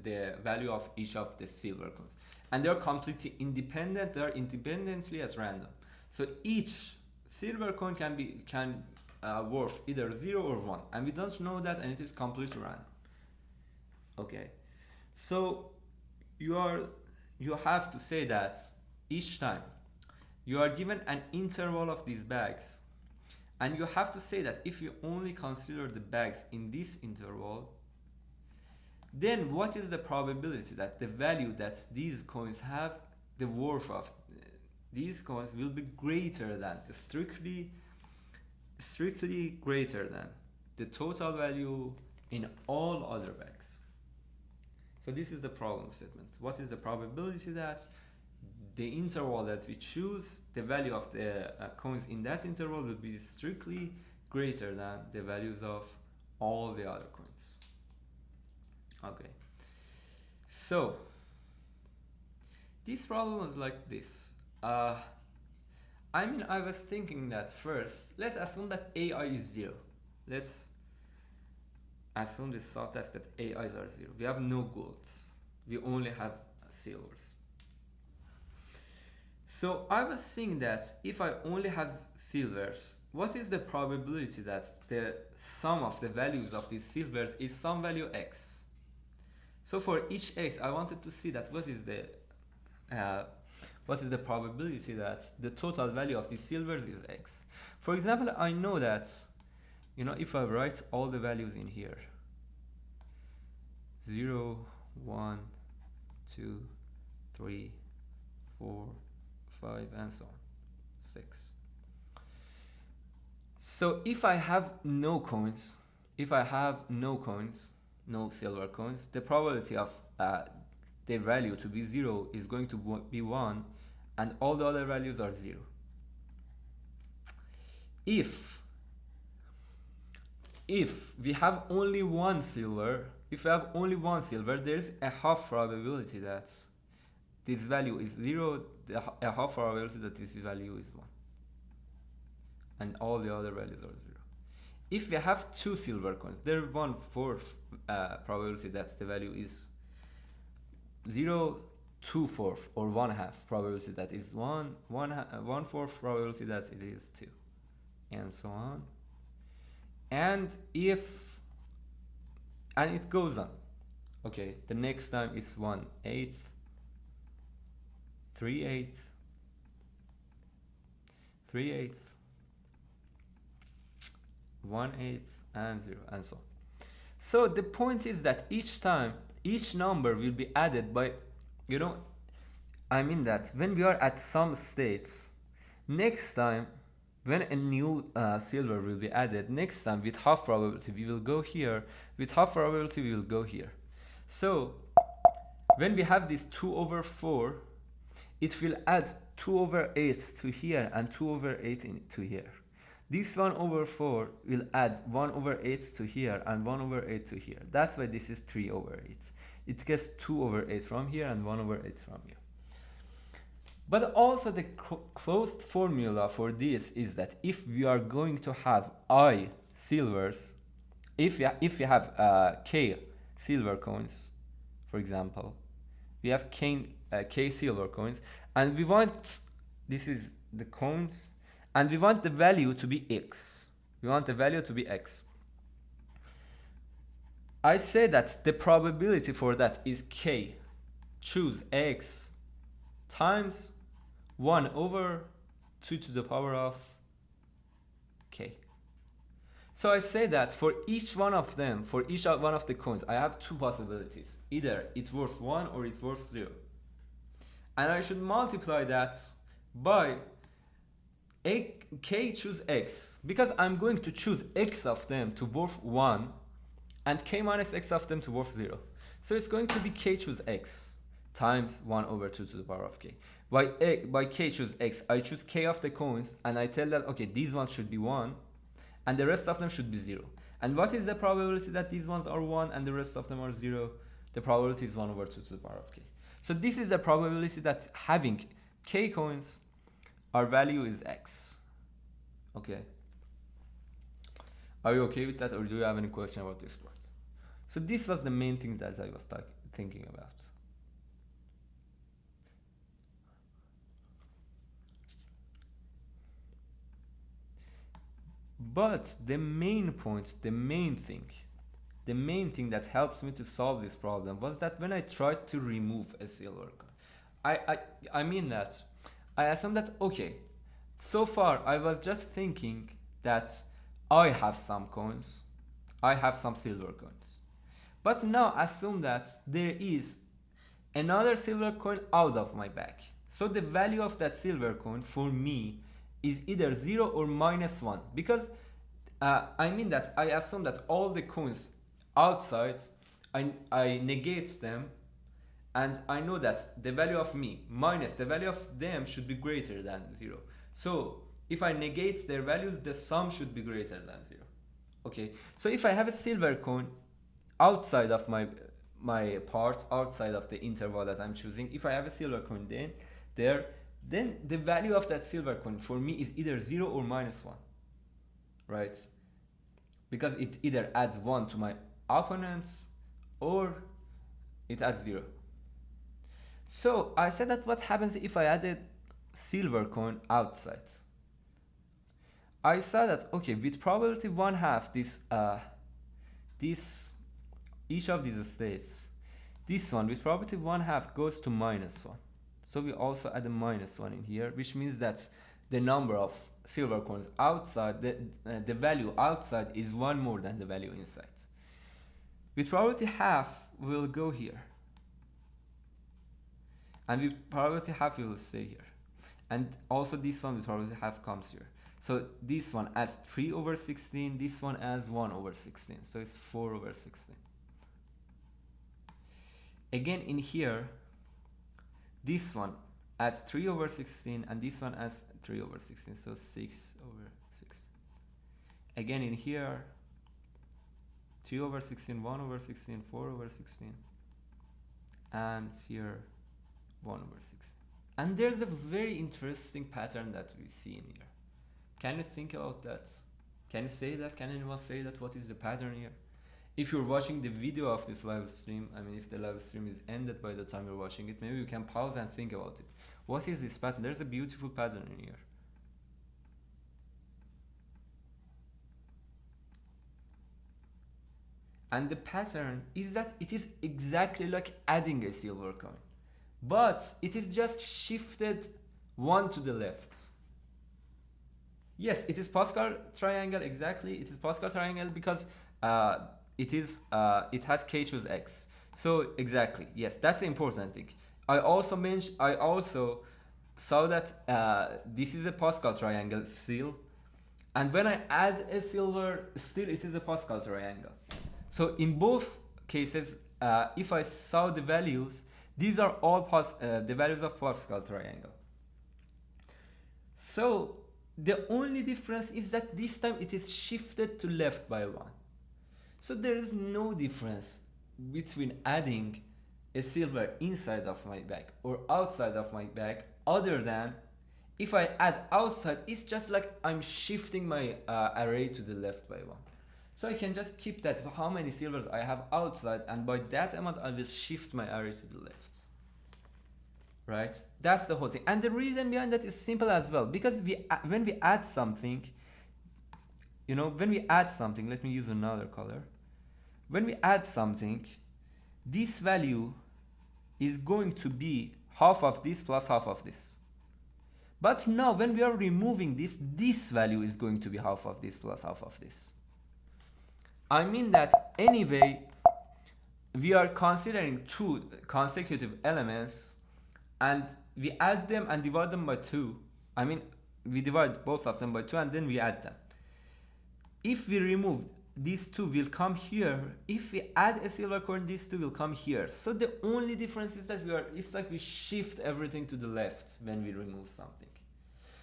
The value of each of the silver coins. And they're completely independent, they're independently as random. So each silver coin can worth either 0 or 1. And we don't know that, and it is completely random. Okay, so you have to say that each time you are given an interval of these bags, and you have to say that if you only consider the bags in this interval, then what is the probability that the value that these coins have, the worth of these coins will be greater than, strictly greater than the total value in all other bags. So this is the problem statement. What is the probability that the interval that we choose, the value of the coins in that interval will be strictly greater than the values of all the other coins. Okay. So this problem was like this. I was thinking that first, let's assume that AI is 0. Let's assume this subtest that AIs are 0. We have no golds. We only have silvers. So I was saying that if I only have silvers, what is the probability that the sum of the values of these silvers is some value x? So for each x, I wanted to see that what is the probability that the total value of these silvers is x. For example, I know that, if I write all the values in here, 0, 1, 2, 3, 4, 5, and so on, 6. So if I have no coins, no silver coins, the probability of the value to be 0 is going to be 1, and all the other values are 0. If we have only one silver, there's a half probability that this value is 0, a half probability that this value is 1. And all the other values are 0. If we have 2 silver coins, there's 1/4 probability that the value is 0, 2/4, or 1/2 probability that is 1, 1/4 probability that it is 2, and so on. And it goes on. Okay, the next time is 1/8, 3/8, 3/8, 1/8, and 0, and so on. So the point is that each time, each number will be added by, that when we are at some states, next time, when a new silver will be added, next time with half probability we will go here, with half probability we will go here. So when we have this 2/4, it will add 2/8 to here and 2/8 to here. This 1/4 will add 1/8 to here and 1/8 to here. That's why this is 3/8. It gets 2/8 from here and 1/8 from here. But also the closed formula for this is that if we are going to have I silvers, if we have k silver coins, for example, we have k silver coins, and we want, this is the coins, and we want the value to be x. We want the value to be x. I say that the probability for that is k choose x times 1 over 2 to the power of k. So I say that for each one of them, for each one of the coins, I have two possibilities. Either it's worth 1 or it's worth 0. And I should multiply that by k choose x, because I'm going to choose x of them to worth 1 and k minus x of them to worth 0. So it's going to be k choose x times 1 over 2 to the power of k. By k choose x, I choose k of the coins, and I tell that, okay, these ones should be 1, and the rest of them should be 0. And what is the probability that these ones are 1 and the rest of them are 0? The probability is 1 over 2 to the power of k. So this is the probability that having k coins, our value is x. Okay. Are you okay with that, or do you have any question about this part? So this was the main thing that I was thinking about. But the main point, the main thing that helps me to solve this problem was that when I tried to remove a silver coin, I mean that I assumed that, okay, so far I was just thinking that I have some coins, I have some silver coins. But now assume that there is another silver coin out of my bag. So the value of that silver coin for me is either 0 or -1, because I mean that I assume that all the coins outside, I negate them, and I know that the value of me minus the value of them should be greater than 0. So if I negate their values, the sum should be greater than 0. Okay, so if I have a silver coin outside of my part, outside of the interval that I'm choosing, if I have a silver coin then the value of that silver coin for me is either 0 or -1, right? Because it either adds 1 to my opponents or it adds 0. So I said that what happens if I added silver coin outside? I saw that, okay, with probability 1/2, each of these states, this one with probability 1/2 goes to -1. So we also add a -1 in here, which means that the number of silver coins outside, the value outside is 1 more than the value inside. With probability 1/2, we'll go here. And with probability 1/2, we will stay here. And also this one with probability 1/2 comes here. So this one adds 3 over 16, this one adds 1 over 16. So it's 4 over 16. Again in here, this one adds 3 over 16, and this one adds 3 over 16, so 6 over 6. Again in here, 2 over 16, 1 over 16, 4 over 16, and here 1 over 16. And there's a very interesting pattern that we see in here. Can you think about that? Can you say that? Can anyone say that? What is the pattern here? If you're watching the video of this live stream, I mean, if the live stream is ended by the time you're watching it, maybe you can pause and think about it. What is this pattern? There's a beautiful pattern in here. And the pattern is that it is exactly like adding a silver coin, but it is just shifted 1 to the left. Yes, it is Pascal triangle, exactly. It is Pascal triangle because it has k choose x. So exactly, yes, that's the important thing. I also saw that this is a Pascal triangle still, and when I add a silver, still it is a Pascal triangle. So in both cases, if I saw the values, these are all the values of Pascal triangle. So the only difference is that this time it is shifted to left by 1. So there is no difference between adding a silver inside of my bag or outside of my bag, other than if I add outside, it's just like I'm shifting my array to the left by 1. So I can just keep that for how many silvers I have outside, and by that amount I will shift my array to the left. Right? That's the whole thing. And the reason behind that is simple as well, because when we add something, when we add something, let me use another color. When we add something, this value is going to be half of this plus half of this. But now when we are removing this, this value is going to be half of this plus half of this. I mean that anyway, we are considering two consecutive elements and we add them and divide them by 2. I mean, we divide both of them by 2 and then we add them. If we remove, these 2 will come here. If we add a silver coin, these 2 will come here. So the only difference is that it's like we shift everything to the left when we remove something.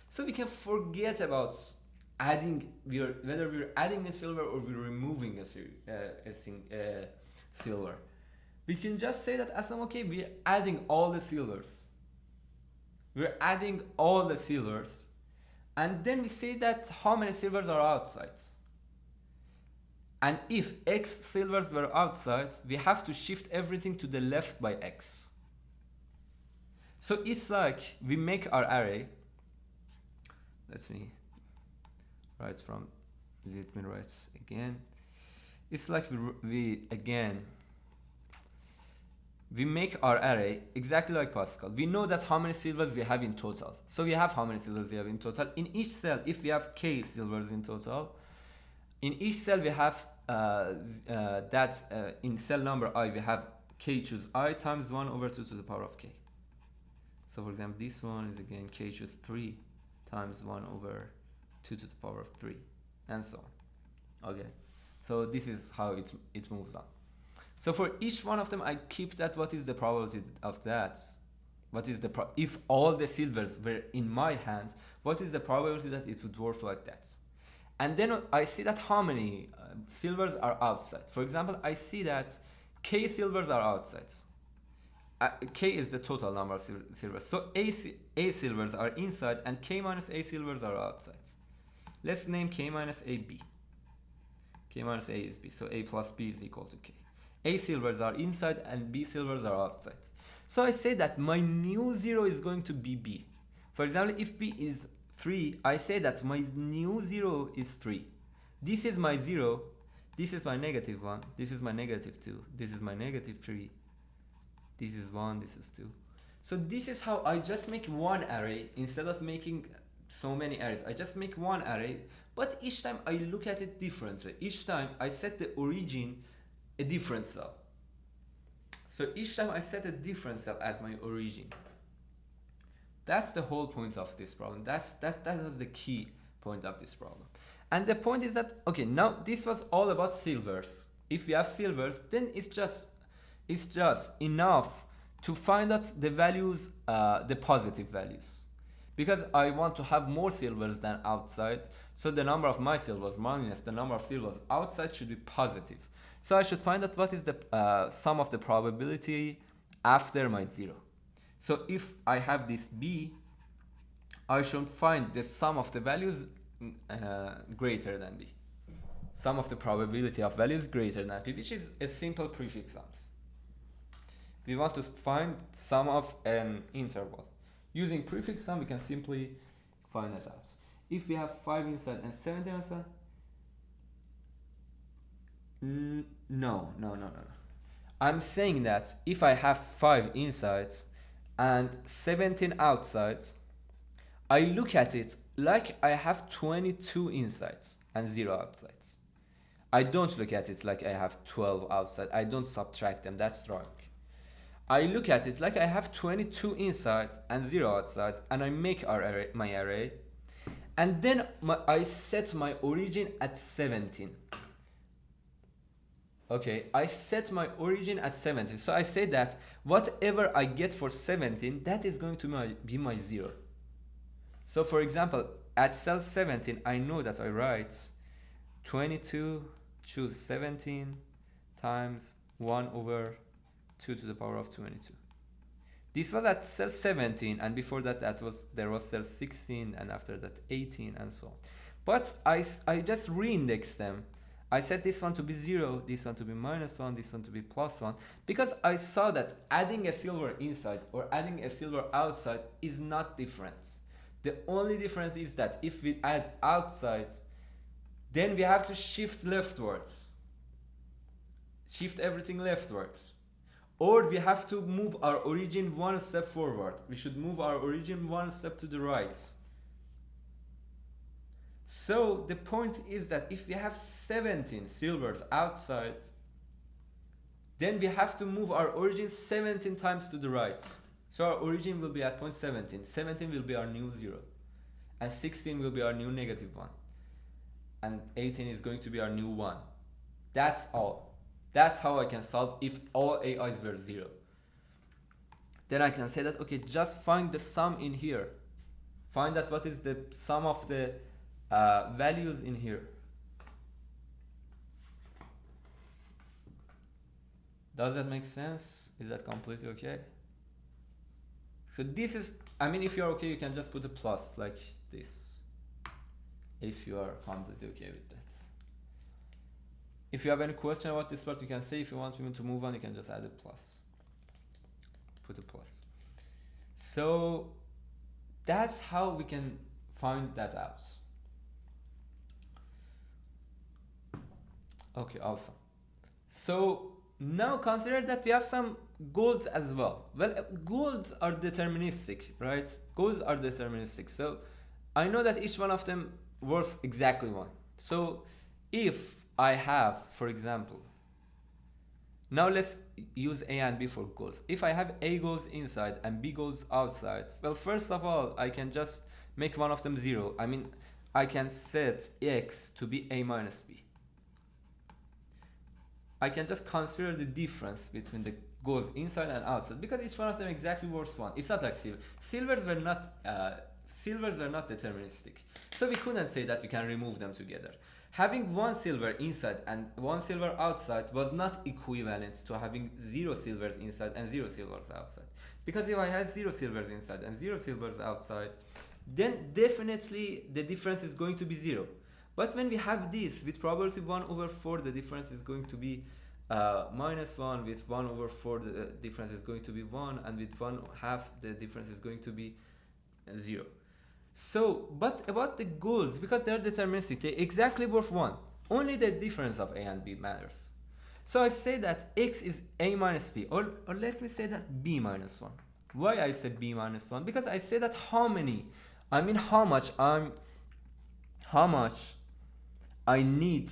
So we can forget about adding, whether we're adding a silver or we're removing a silver. We can just say that as okay, we're adding all the silvers. We're adding all the silvers, and then we say that how many silvers are outside. And if x silvers were outside, we have to shift everything to the left by x. So it's like we make our array. Let me write again. It's like we make our array exactly like Pascal. We know that how many silvers we have in total. So we have how many silvers we have in total. In each cell, if we have k silvers in total, in each cell we have in cell number I, we have k choose I times 1 over 2 to the power of k. So for example, this one is again k choose 3 times 1 over 2 to the power of 3, and so on. Okay, so this is how it moves on. So for each one of them, I keep that. What is the probability of that? What is if all the silvers were in my hands, what is the probability that it would work like that? And then I see that how many silvers are outside. For example, I see that k silvers are outside. K is the total number of silvers. So a silvers are inside and k minus a silvers are outside. Let's name k minus a b. K minus a is b. So a plus b is equal to k. A silvers are inside and B silvers are outside. So I say that my new 0 is going to be B. For example, if B is 3, I say that my new 0 is 3. This is my 0, this is my negative 1, this is my negative 2, this is my negative 3, this is 1, this is 2. So this is how I just make one array instead of making so many arrays. I just make one array, but each time I look at it differently. Each time I set the origin a different cell. So each time I set a different cell as my origin. That's the whole point of this problem. That was the key point of this problem. And the point is that, okay, now this was all about silvers. If we have silvers, then it's just enough to find out the values, the positive values. Because I want to have more silvers than outside, so the number of my silvers minus the number of silvers outside should be positive. So I should find out what is the sum of the probability after my 0. So if I have this b, I should find the sum of the values greater than b. Sum of the probability of values greater than b, which is a simple prefix sums. We want to find sum of an interval. Using prefix sum, we can simply find that out. If we have 5 inside and 17 outside, no. I'm saying that if I have 5 insides and 17 outsides, I look at it like I have 22 insides and 0 outsides. I don't look at it like I have 12 outside. I don't subtract them. That's wrong. I look at it like I have 22 inside and 0 outside, and I make my array, and then I set my origin at 17. Okay, I set my origin at 17. So I say that whatever I get for 17, that is going to be my 0. So for example, at cell 17, I know that I write 22 choose 17 times 1 over 2 to the power of 22. This was at cell 17, and before that, there was cell 16, and after that 18, and so on. But I just re-index them. I set this one to be 0, this one to be -1, this one to be +1, because I saw that adding a silver inside or adding a silver outside is not different. The only difference is that if we add outside, then we have to shift leftwards. Shift everything leftwards. Or we have to move our origin one step forward. We should move our origin one step to the right. So the point is that if we have 17 silvers outside, then we have to move our origin 17 times to the right. So our origin will be at point 17. 17 will be our new 0. And 16 will be our new -1. And 18 is going to be our new 1. That's all. That's how I can solve if all AIs were 0. Then I can say that, okay, just find the sum in here. Find out what is the sum of the values in here. Does that make sense? Is that completely okay? So this is, I mean, if you're okay, you can just put a plus like this. If you are completely okay with that. If you have any question about this part, you can say. If you want me to move on, you can just add a plus. Put a plus. So that's how we can find that out. Okay, awesome. So now consider that we have some goals as well. Well, goals are deterministic, right? Goals are deterministic. So I know that each one of them worth exactly 1. So if I have, for example, now let's use A and B for goals. If I have A goals inside and B goals outside, well, first of all, I can just make one of them 0. I mean, I can set X to be A minus B. I can just consider the difference between the goals inside and outside because each one of them exactly worth 1. It's not like silver. Silvers were not deterministic. So we couldn't say that we can remove them together. Having 1 silver inside and 1 silver outside was not equivalent to having 0 silvers inside and 0 silvers outside. Because if I had 0 silvers inside and 0 silvers outside, then definitely the difference is going to be 0. But when we have this with probability 1/4, the difference is going to be -1. With 1/4, the difference is going to be 1, and with 1/2, the difference is going to be 0. So, but about the goals, because they're deterministic, they exactly worth 1. Only the difference of A and B matters. So I say that X is A minus B, or let me say that B minus 1. Why I say B minus 1? Because I say that how much I need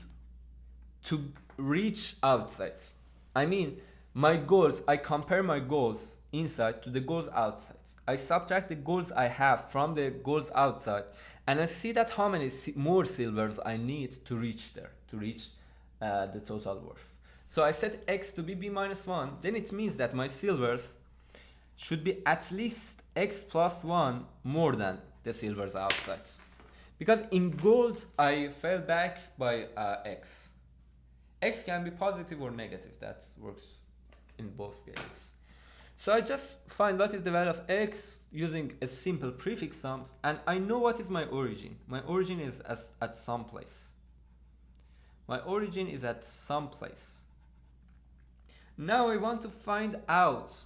to reach outside. I mean, my goals, I compare my goals inside to the goals outside. I subtract the goals I have from the goals outside, and I see that how many more silvers I need to reach there, to reach the total worth. So I set X to be B minus 1, then it means that my silvers should be at least X plus 1 more than the silvers outside. Because in goals, I fell back by X. X can be positive or negative, that works in both cases. So I just find what is the value of X using a simple prefix sums, and I know what is my origin. My origin is at some place. My origin is at some place. Now I want to find out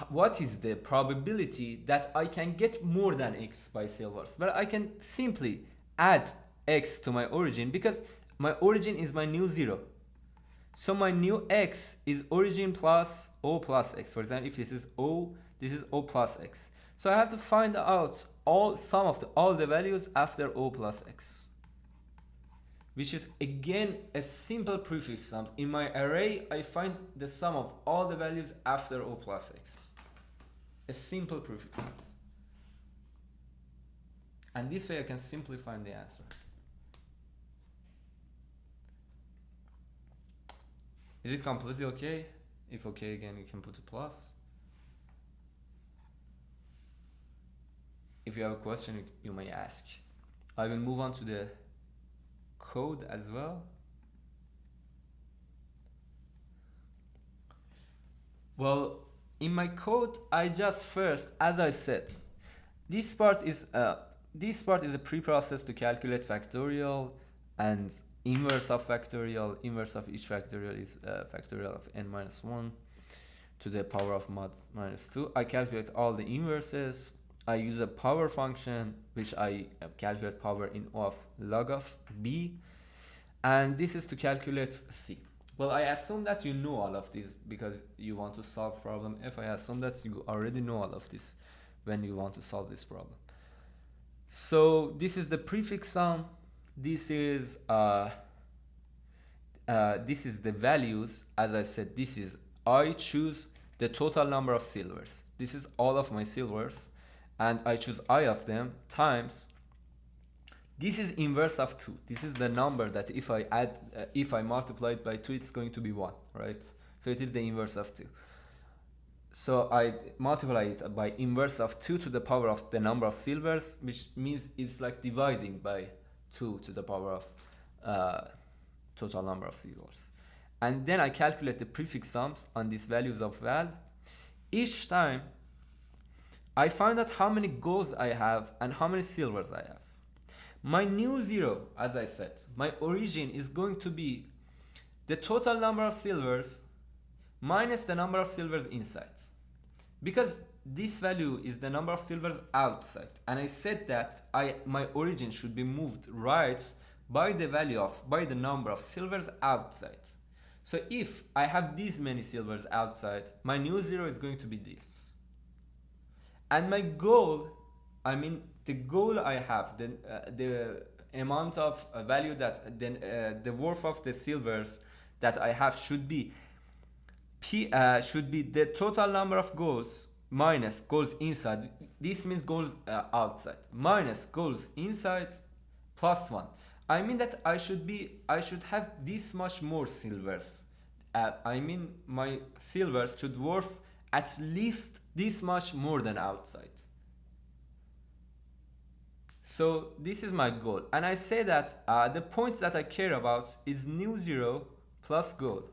what is the probability that I can get more than X by silvers. Well, I can simply add X to my origin because my origin is my new 0. So my new X is origin plus O plus X. For example, if this is O, this is O plus X. So I have to find out all the values after O plus X, which is again a simple prefix sum. In my array, I find the sum of all the values after O plus X. A simple prefix sum. And this way I can simply find the answer. Is it completely okay? If okay, again, you can put a plus. If you have a question, you may ask. I will move on to the code as well. Well, in my code, I just first, as I said, this part is a preprocess to calculate factorial, and inverse of factorial. Inverse of each factorial is factorial of n minus 1 to the power of mod minus 2. I calculate all the inverses. I use a power function, which I calculate power in of log of b. And this is to calculate c. Well, I assume that you know all of this because you want to solve problem f. I assume that you already know all of this when you want to solve this problem. So this is the prefix sum. This is the values. As I said, this is I choose the total number of silvers. This is all of my silvers, and I choose I of them times. This is inverse of 2. This is the number that if I add, if I multiply it by 2, it's going to be 1, right? So it is the inverse of 2. So I multiply it by inverse of 2 to the power of the number of silvers, which means it's like dividing by 2 to the power of total number of silvers. And then I calculate the prefix sums on these values of val. Each time I find out how many golds I have and how many silvers I have. My new zero, as I said, my origin is going to be the total number of silvers minus the number of silvers inside. Because this value is the number of silvers outside. And I said that my origin should be moved right by the number of silvers outside. So if I have these many silvers outside, my new zero is going to be this. And my goal, the goal I have, the amount of value that the worth of the silvers that I have should be the total number of goals minus goals inside. This means goals outside minus goals inside plus 1. I mean that I should have this much more silvers. My silvers should worth at least this much more than outside. So this is my goal, and I say that the points that I care about is new zero plus goal,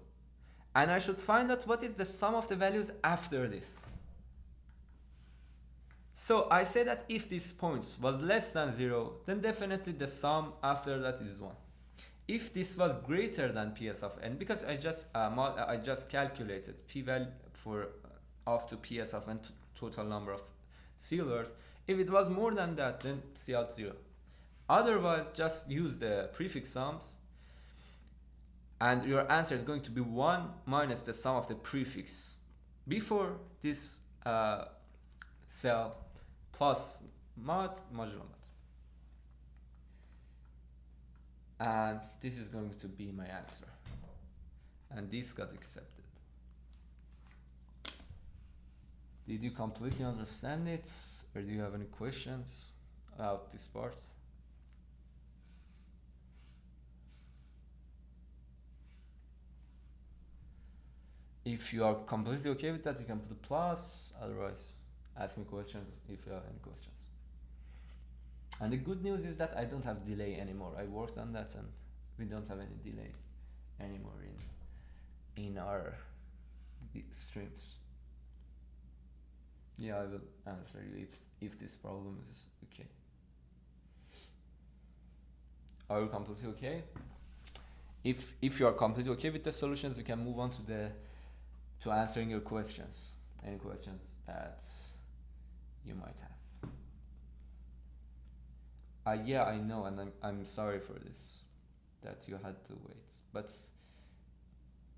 and I should find out what is the sum of the values after this. So I say that if this points was less than 0, then definitely the sum after that is 1. If this was greater than ps of n, because I just calculated p value for up to ps of n total number of silvers. If it was more than that, then c out 0. Otherwise, just use the prefix sums, and your answer is going to be 1 minus the sum of the prefix before this cell plus mod modulo mod. And this is going to be my answer. And this got accepted. Did you completely understand it? Or do you have any questions about this part? If you are completely okay with that, you can put a plus. Otherwise, ask me questions if you have any questions. And the good news is that I don't have delay anymore. I worked on that and we don't have any delay anymore in our streams. Yeah, I will answer you if this problem is okay. Are you completely okay? If you are completely okay with the solutions, we can move on to answering your questions. Any questions that you might have. Yeah, I know, and I'm sorry for this, that you had to wait. But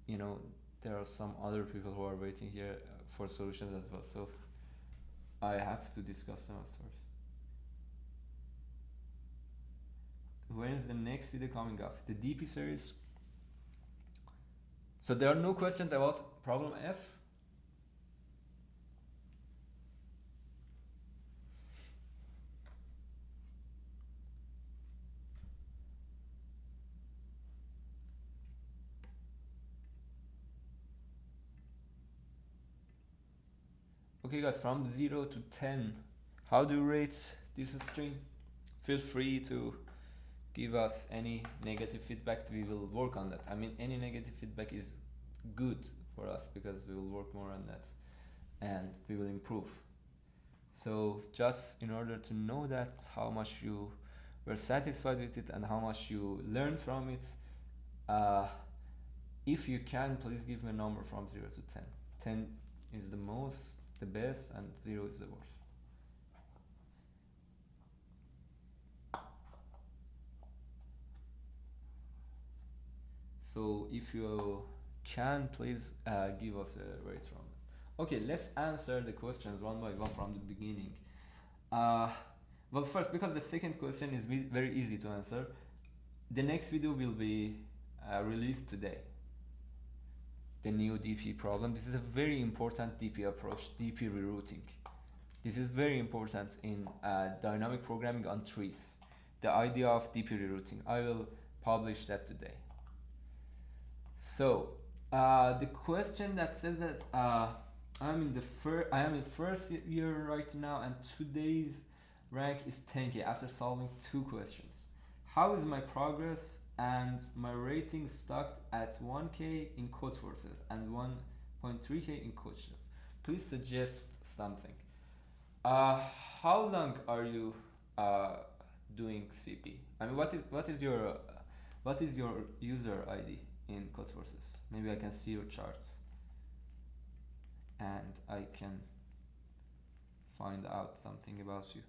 you know, there are some other people who are waiting here for solutions as well. So I have to discuss them first. When is the next video coming up? The DP series. So there are no questions about problem F. Okay guys, from 0 to 10, how do you rate this stream? Feel free to give us any negative feedback. We will work on that. I mean, any negative feedback is good for us because we will work more on that and we will improve. So just in order to know that how much you were satisfied with it and how much you learned from it, If you can, please give me a number from 0 to 10. 10 is the most, the best, and 0 is the worst. So if you can, please give us a rate from it. Okay, let's answer the questions one by one from the beginning. Well, first, because the second question is very easy to answer, the next video will be released today. The new DP problem. This is a very important DP approach, DP rerouting. This is very important in dynamic programming on trees. The idea of DP rerouting. I will publish that today. So the question that says that I am in first year right now, and today's rank is 10k after solving 2 questions. How is my progress and my rating stuck at 1k in Codeforces and 1.3k in CodeChef? Please suggest something. How long are you doing CP? I mean, what is your user ID in Codeforces? Maybe I can see your charts and I can find out something about you.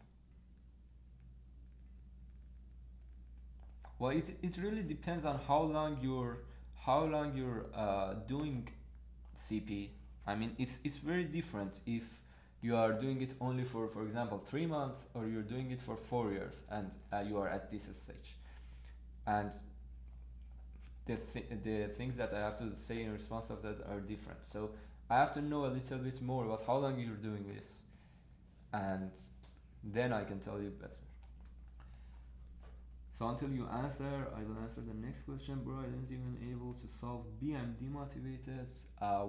Well, it really depends on how long you're doing CP. I mean, it's very different if you are doing it only for example 3 months, or you're doing it for 4 years and you are at this stage. And the things that I have to say in response of that are different. So I have to know a little bit more about how long you're doing this, and then I can tell you better. So until you answer, I will answer the next question. Bro, I didn't even able to solve B. I'm demotivated.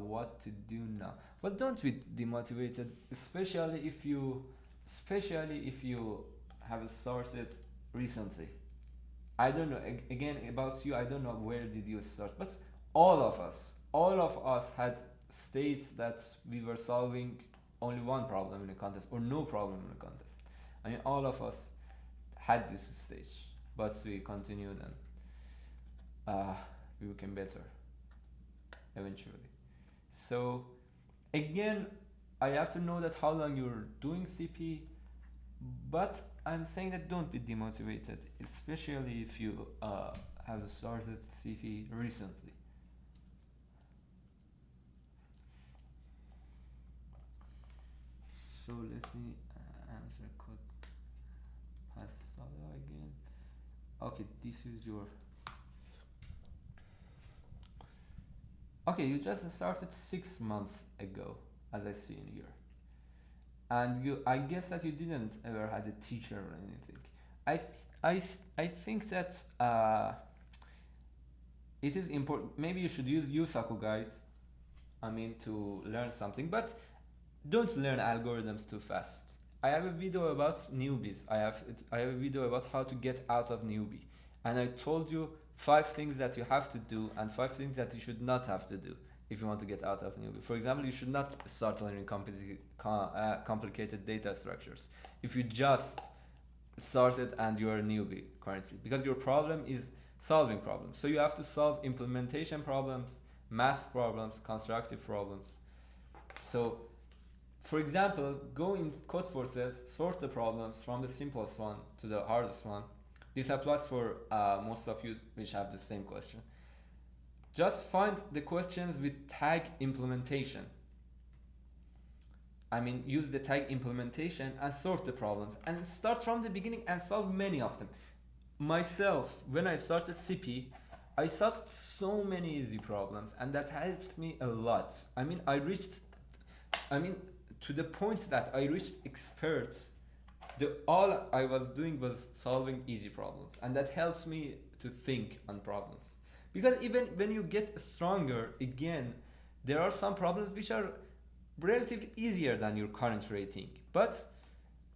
What to do now? Well, don't be demotivated, especially if you have started recently. I don't know, again, about you, I don't know where did you start, but all of us had states that we were solving only one problem in a contest, or no problem in a contest. I mean, all of us had this stage, but we continued and we became better eventually. So again, I have to know that how long you're doing CP, but I'm saying that don't be demotivated, especially if you have started CP recently. So let me answer code Pastada again. Okay, this is your. Okay, you just started 6 months ago, as I see in here. And I guess that you didn't ever had a teacher or anything. I think that it is important. Maybe you should use Yusaku Guide, I mean, to learn something, but don't learn algorithms too fast. I have a video about newbies. I have a video about how to get out of newbie, and I told you 5 things that you have to do and 5 things that you should not have to do if you want to get out of newbie. For example, you should not start learning complicated data structures if you just started and you're a newbie currently, because your problem is solving problems. So you have to solve implementation problems, math problems, constructive problems. So for example, go in Codeforces, sort the problems from the simplest one to the hardest one. This applies for most of you which have the same question. Just find the questions with tag implementation. I mean, use the tag implementation and sort the problems and start from the beginning and solve many of them. Myself, when I started CP, I solved so many easy problems, and that helped me a lot. I mean, to the point that I reached experts. All I was doing was solving easy problems, and that helps me to think on problems. Because even when you get stronger, again, there are some problems which are relatively easier than your current rating, but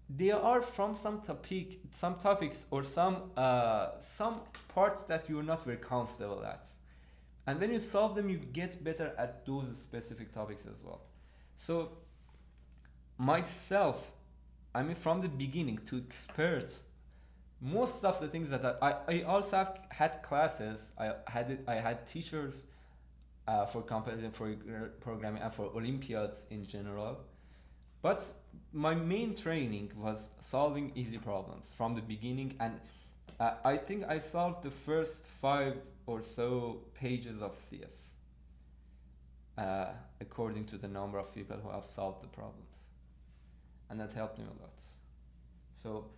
they are from some topics or some parts that you're not very comfortable at. And when you solve them, you get better at those specific topics as well. So myself, I mean, from the beginning to experts, most of the things that I also had classes. I had teachers for comparison for programming and for Olympiads in general. But my main training was solving easy problems from the beginning, and I think I solved the first 5 or so pages of CF, according to the number of people who have solved the problems, and that helped me a lot. So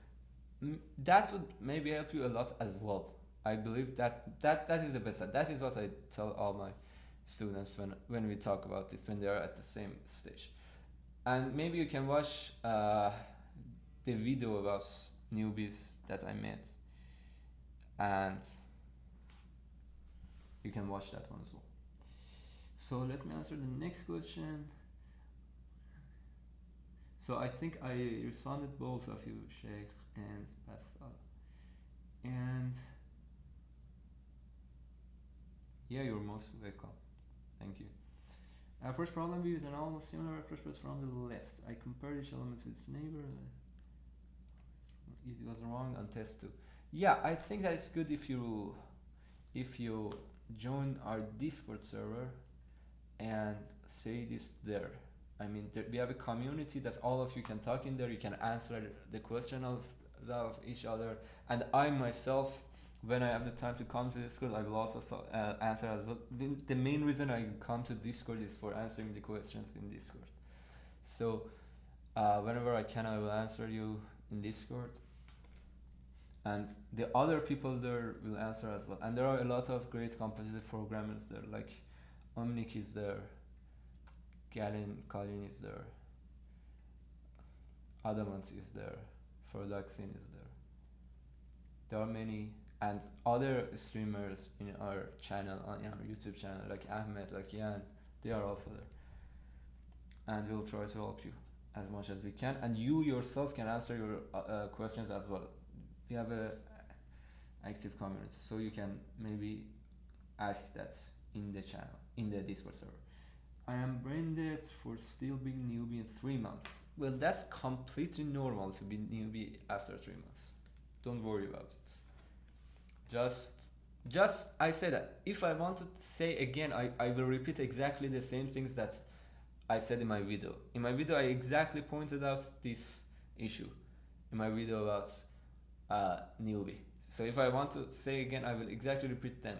that would maybe help you a lot as well. I believe that is the best. That is what I tell all my students when we talk about this, when they are at the same stage. And maybe you can watch the video about newbies that I made, and you can watch that one as well. So let me answer the next question. So I think I responded both of you, Sheikh and Pathfinding. And yeah, you're most welcome. Thank you. First problem, we use an almost similar approach but from the left. I compared each element with its neighbor. It was wrong on test 2. Yeah, I think that it's good if you join our Discord server and say this there. I mean, we have a community that all of you can talk in there. You can answer the question of each other, and I myself, when I have the time to come to Discord, I will also answer as well. The main reason I come to Discord is for answering the questions in Discord. So whenever I can, I will answer you in Discord. And the other people there will answer as well. And there are a lot of great competitive programmers there, like Omnik is there, Colin is there, Adamant is there, Frodaxin is there. There are many, and other streamers in our channel, in our YouTube channel, like Ahmed, like Yan, they are also there. And we'll try to help you as much as we can. And you yourself can answer your questions as well. We have a active community, so you can maybe ask that in the channel, in the Discord server. I am brain dead for still being newbie in 3 months. Well, that's completely normal to be newbie after 3 months. Don't worry about it. Just I say that if I want to say again, I will repeat exactly the same things that I said in my video. In my video, I exactly pointed out this issue in my video about newbie. So if I want to say again, I will exactly repeat them.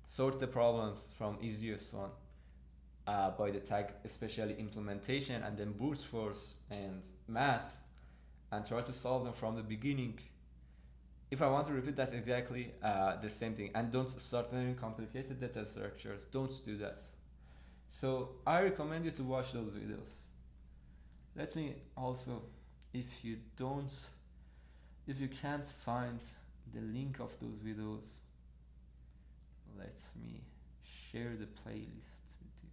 Sort the problems from easiest one by the tag, especially implementation, and then brute force and math, and try to solve them from the beginning. If I want to repeat, that's exactly the same thing. And don't start learning complicated data structures. Don't do that. So I recommend you to watch those videos. Let me also, if you can't find the link of those videos, let me share the playlist with you.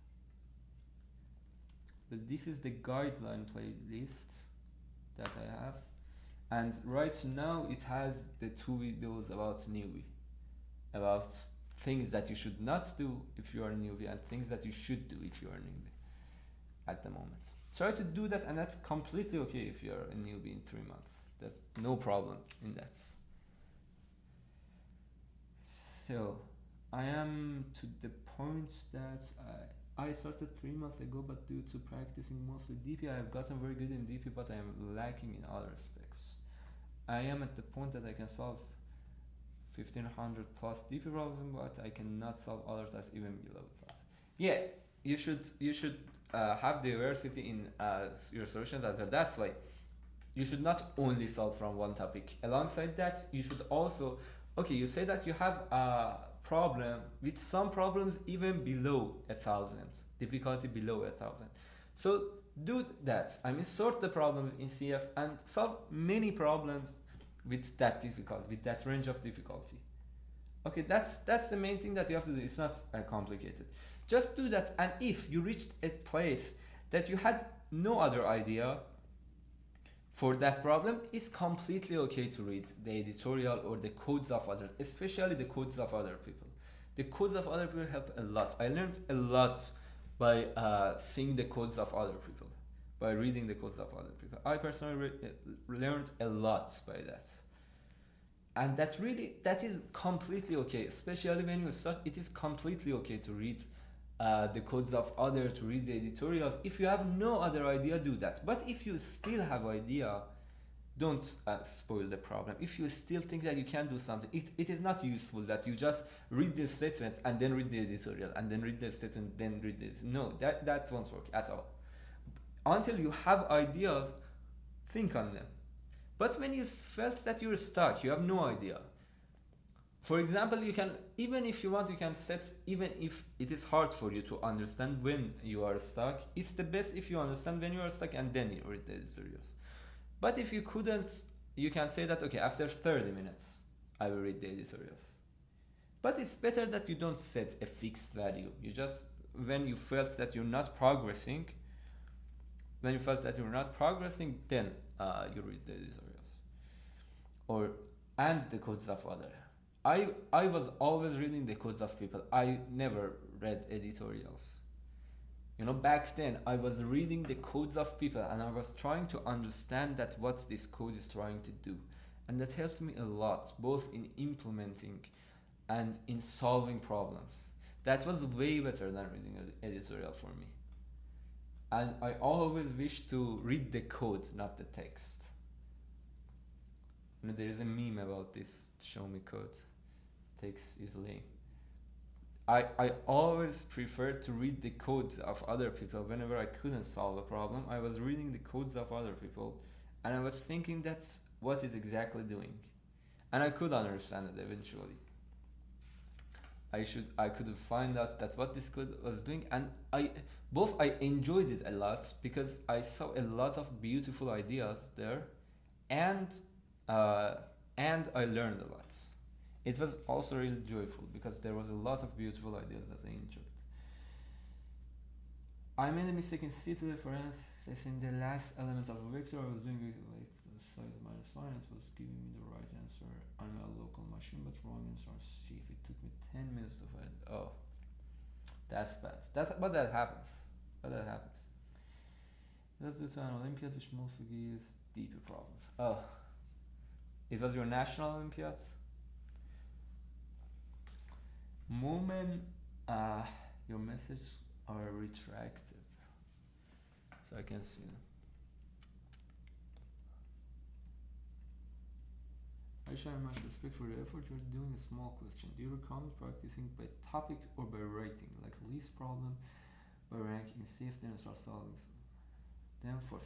But this is the guideline playlist that I have, and right now it has the 2 videos about newbie, about things that you should not do if you are a newbie and things that you should do if you are a newbie at the moment. Try to do that, and that's completely okay if you are a newbie in 3 months. There's no problem in that. So I am to the point that I started 3 months ago, but due to practicing mostly DP, I have gotten very good in DP, but I am lacking in other specs. I am at the point that I can solve 1500 plus DP problems, but I cannot solve others that's even below class. Yeah, you should have diversity in your solutions as well. That's why you should not only solve from one topic. Alongside that, you should also, okay, you say that you have a problem with some problems even below 1000, difficulty below 1000. So do that. I mean, sort the problems in CF and solve many problems with that difficulty, with that range of difficulty. Okay, that's the main thing that you have to do. It's not complicated. Just do that, and if you reached a place that you had no other idea for that problem, it's completely okay to read the editorial or the codes of others, especially the codes of other people. The codes of other people help a lot. I learned a lot by seeing the codes of other people, by reading the codes of other people. I personally learned a lot by that. And that is completely okay, especially when you start. It is completely okay to read the codes of others, to read the editorials. If you have no other idea, do that. But if you still have idea, don't spoil the problem. If you still think that you can do something, it is not useful that you just read the statement and then read the editorial and then read the statement, then read it. No, that won't work at all. Until you have ideas, think on them. But when you felt that you're stuck, you have no idea. For example, you can, even if you want, you can set, even if it is hard for you to understand when you are stuck, it's the best if you understand when you are stuck and then you read the editorials. But if you couldn't, you can say that, okay, after 30 minutes, I will read the editorials. But it's better that you don't set a fixed value. You just, when you felt that you're not progressing, then you read the editorials. And the codes of other. I was always reading the codes of people. I never read editorials. Back then I was reading the codes of people and I was trying to understand that what this code is trying to do. And that helped me a lot, both in implementing and in solving problems. That was way better than reading an editorial for me. And I always wish to read the code, not the text. There is a meme about this, show me code. Text is lame. I always preferred to read the codes of other people. Whenever I couldn't solve a problem, I was reading the codes of other people and I was thinking that's what it's exactly doing. And I could understand it eventually. I could find out that what this code was doing, and I enjoyed it a lot because I saw a lot of beautiful ideas there, and I learned a lot. It was also really joyful because there was a lot of beautiful ideas that I enjoyed. I made a mistake in C2, for instance, in the last element of a vector. I was doing it like size minus 1. It was giving me the right answer on a local machine, but wrong answer on C. If it took me 10 minutes to find, oh, that's bad. But that happens. Let's do an Olympiad, which mostly gives deeper problems. Oh, it was your national Olympiad. Moment, your messages are retracted, so I can see them. I share much respect for the effort you're doing. A small question: do you recommend practicing by topic or by rating, like least problem, by ranking, see if then start solving? Then for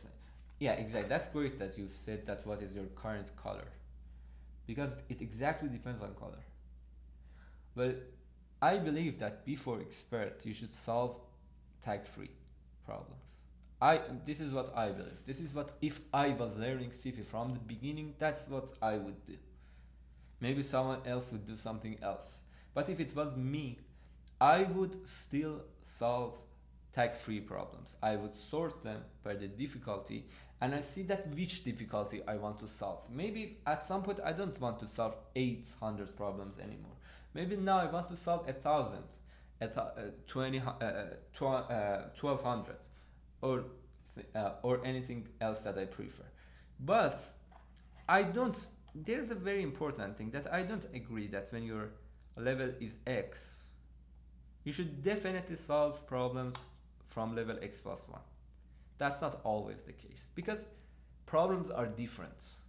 yeah, exactly. That's great that you said that. What is your current color? Because it exactly depends on color. Well, I believe that before expert, you should solve tag-free problems. This is what I believe. This is what, if I was learning CP from the beginning, that's what I would do. Maybe someone else would do something else. But if it was me, I would still solve tag-free problems. I would sort them by the difficulty, and I see that which difficulty I want to solve. Maybe at some point I don't want to solve 800 problems anymore. Maybe now I want to solve 1,000, 1,200, or anything else that I prefer. But there's a very important thing that I don't agree that when your level is X, you should definitely solve problems from level X plus 1. That's not always the case, because problems are different.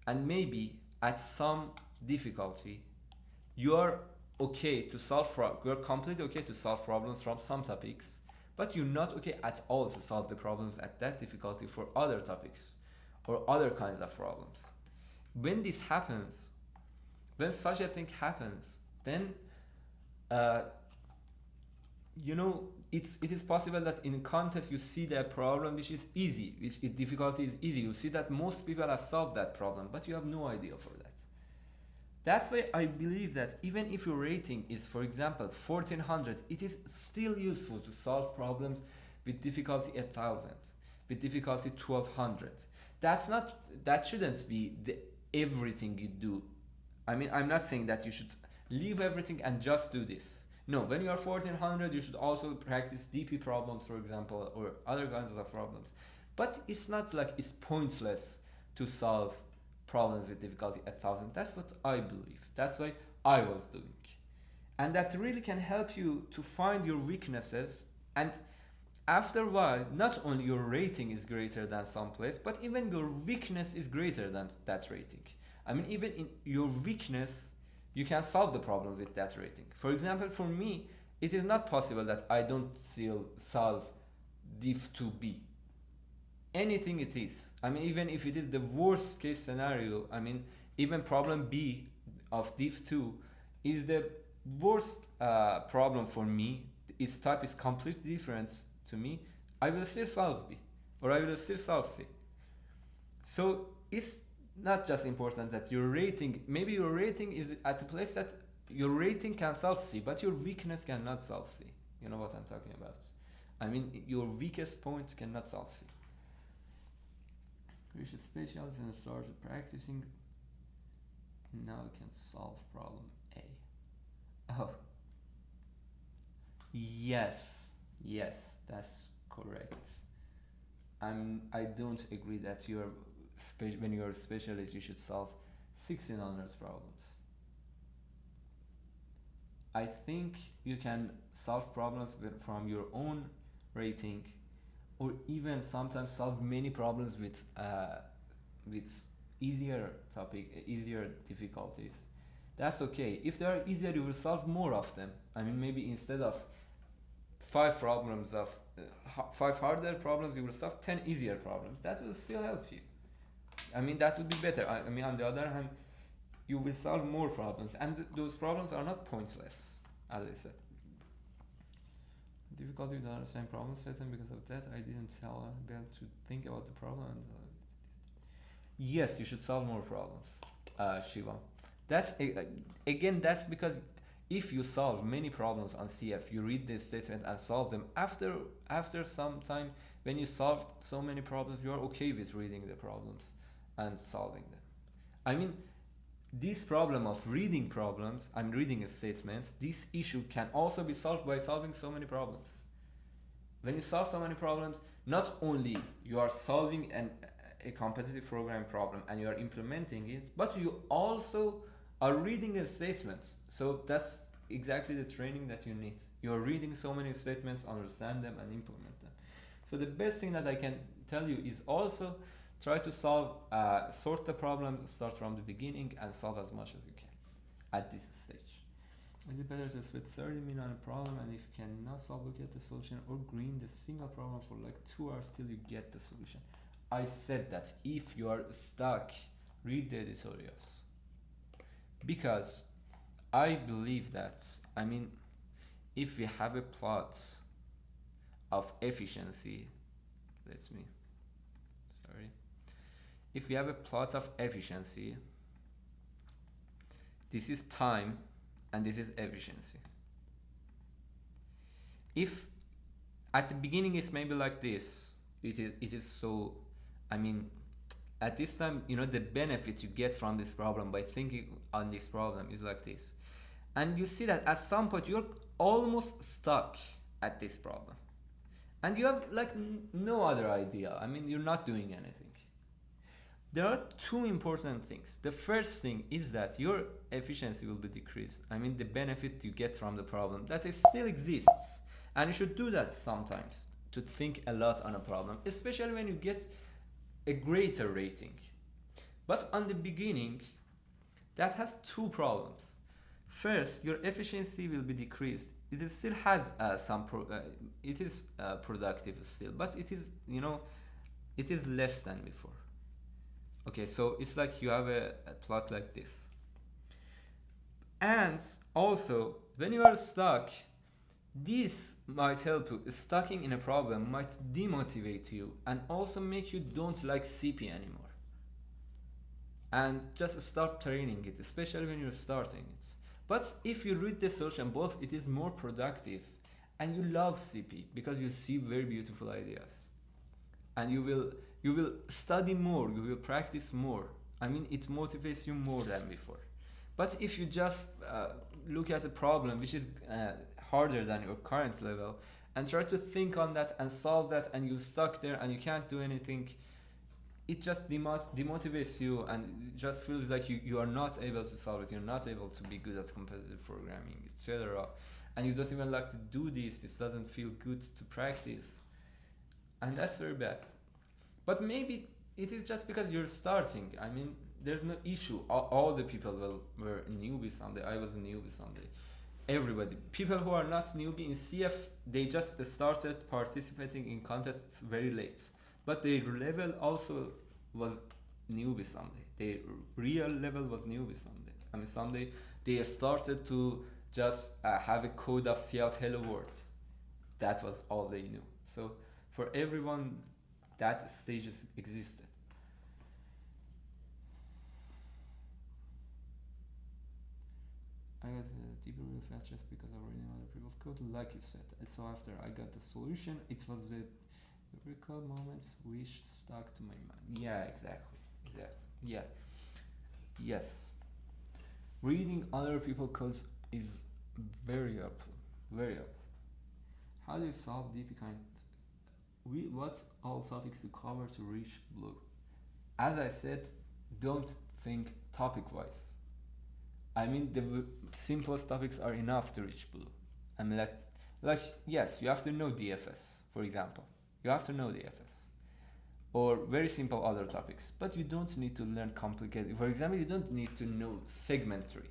And maybe at some difficulty, you're completely okay to solve problems from some topics, but you're not okay at all to solve the problems at that difficulty for other topics or other kinds of problems. When this happens, when such a thing happens, then it is possible that in contest you see that problem which is easy, which difficulty is easy. You see that most people have solved that problem, but you have no idea for that. That's why I believe that even if your rating is, for example, 1400, it is still useful to solve problems with difficulty 1000, with difficulty 1200. That shouldn't be everything you do. I mean, I'm not saying that you should leave everything and just do this. No, when you are 1400, you should also practice DP problems, for example, or other kinds of problems. But it's not like it's pointless to solve problems with difficulty 1000. That's what I believe. That's why I was doing. And that really can help you to find your weaknesses, and after a while, not only your rating is greater than some place, but even your weakness is greater than that rating. I mean, even in your weakness, you can solve the problems with that rating. For example, for me, it is not possible that I don't still solve diff 2b. Anything it is. I mean, even if it is the worst case scenario, I mean, even problem B of diff 2 is the worst problem for me. Its type is completely different to me. I will still solve B, or I will still solve C. So it's not just important that your rating, maybe your rating is at a place that your rating can solve C, but your weakness cannot solve C. You know what I'm talking about? I mean, your weakest point cannot solve C. We should specialize and start practicing. Now we can solve problem A. Oh. Yes, that's correct. I don't agree that when you're a specialist, you should solve 16 honors problems. I think you can solve problems from your own rating, or even sometimes solve many problems with easier difficulties. That's okay. If they are easier, you will solve more of them. I mean, maybe instead of 5 harder problems, you will solve 10 easier problems. That will still help you. I mean, that would be better. I mean, on the other hand, you will solve more problems, and those problems are not pointless, as I said. Difficulty with the same problem set, and because of that, I didn't tell Bell to think about the problem. Yes, you should solve more problems, Shiva. That's again, that's because if you solve many problems on CF, you read this statement and solve them. After some time, when you solved so many problems, you are okay with reading the problems and solving them. I mean, this problem of reading problems and reading statements, this issue can also be solved by solving so many problems. When you solve so many problems, not only you are solving a competitive program problem and you are implementing it, but you also are reading a statement. So that's exactly the training that you need. You're reading so many statements, understand them, and implement them. So the best thing that I can tell you is also try to solve, sort the problems, start from the beginning, and solve as much as you can at this stage. Is it better to spend 30 minutes on a problem, and if you cannot solve, look at the solution, or green the single problem for like 2 hours till you get the solution? I said that if you are stuck, read the editorials. Because I believe that, I mean, if we have a plot of efficiency, if we have a plot of efficiency, this is time and this is efficiency. If at the beginning it's maybe like this, it is so, I mean, at this time, you know, the benefit you get from this problem by thinking on this problem is like this. And you see that at some point you're almost stuck at this problem. And you have like no other idea. I mean, you're not doing anything. There are 2 important things. The first thing is that your efficiency will be decreased. I mean, the benefit you get from the problem, that it still exists. And you should do that sometimes, to think a lot on a problem, especially when you get a greater rating. But on the beginning, that has 2 problems. First, your efficiency will be decreased. It is still has productive still, but it is, you know, it is less than before. Okay, so it's like you have a plot like this. And also, when you are stuck, this might help you. Stucking in a problem might demotivate you and also make you don't like CP anymore. And just start training it, especially when you're starting it. But if you read the solution, both it is more productive and you love CP because you see very beautiful ideas. And you will study more, you will practice more. I mean, it motivates you more than before. But if you just look at a problem which is harder than your current level and try to think on that and solve that, and you're stuck there and you can't do anything, it just demotivates you, and it just feels like you are not able to solve it, you're not able to be good at competitive programming, etc. And you don't even like to do this doesn't feel good to practice, and that's very bad. But maybe it is just because you're starting. I mean, there's no issue. All the people were newbies someday. I was a newbie someday. Everybody, people who are not newbie in CF, they just started participating in contests very late, but their level also was newbie someday. Their real level was newbie someday. I mean, someday they started to just have a code of cout hello world. That was all they knew. So for everyone, that stages existed. I got deeper really fast just because I already know other people's code, like you said. So after I got the solution, it was the recall moments which stuck to my mind. Yeah, exactly. Yeah. Yes. Reading other people's codes is very helpful. Very helpful. How do you solve DP kind? What's all topics to cover to reach blue? As I said, don't think topic-wise. I mean, the simplest topics are enough to reach blue. I mean, like yes, you have to know DFS, for example. You have to know DFS, or very simple other topics. But you don't need to learn complicated. For example, you don't need to know segment tree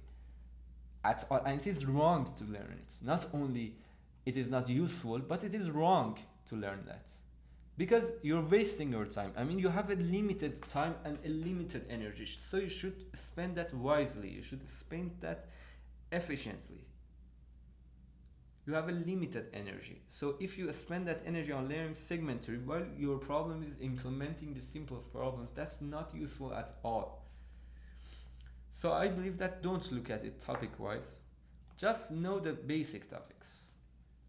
at all, and it is wrong to learn it. Not only it is not useful, but it is wrong to learn that, because you're wasting your time. I mean, you have a limited time and a limited energy, so you should spend that wisely. You should spend that efficiently. You have a limited energy, so if you spend that energy on learning segment tree while your problem is implementing the simplest problems, that's not useful at all. So I believe that don't look at it topic wise, just know the basic topics.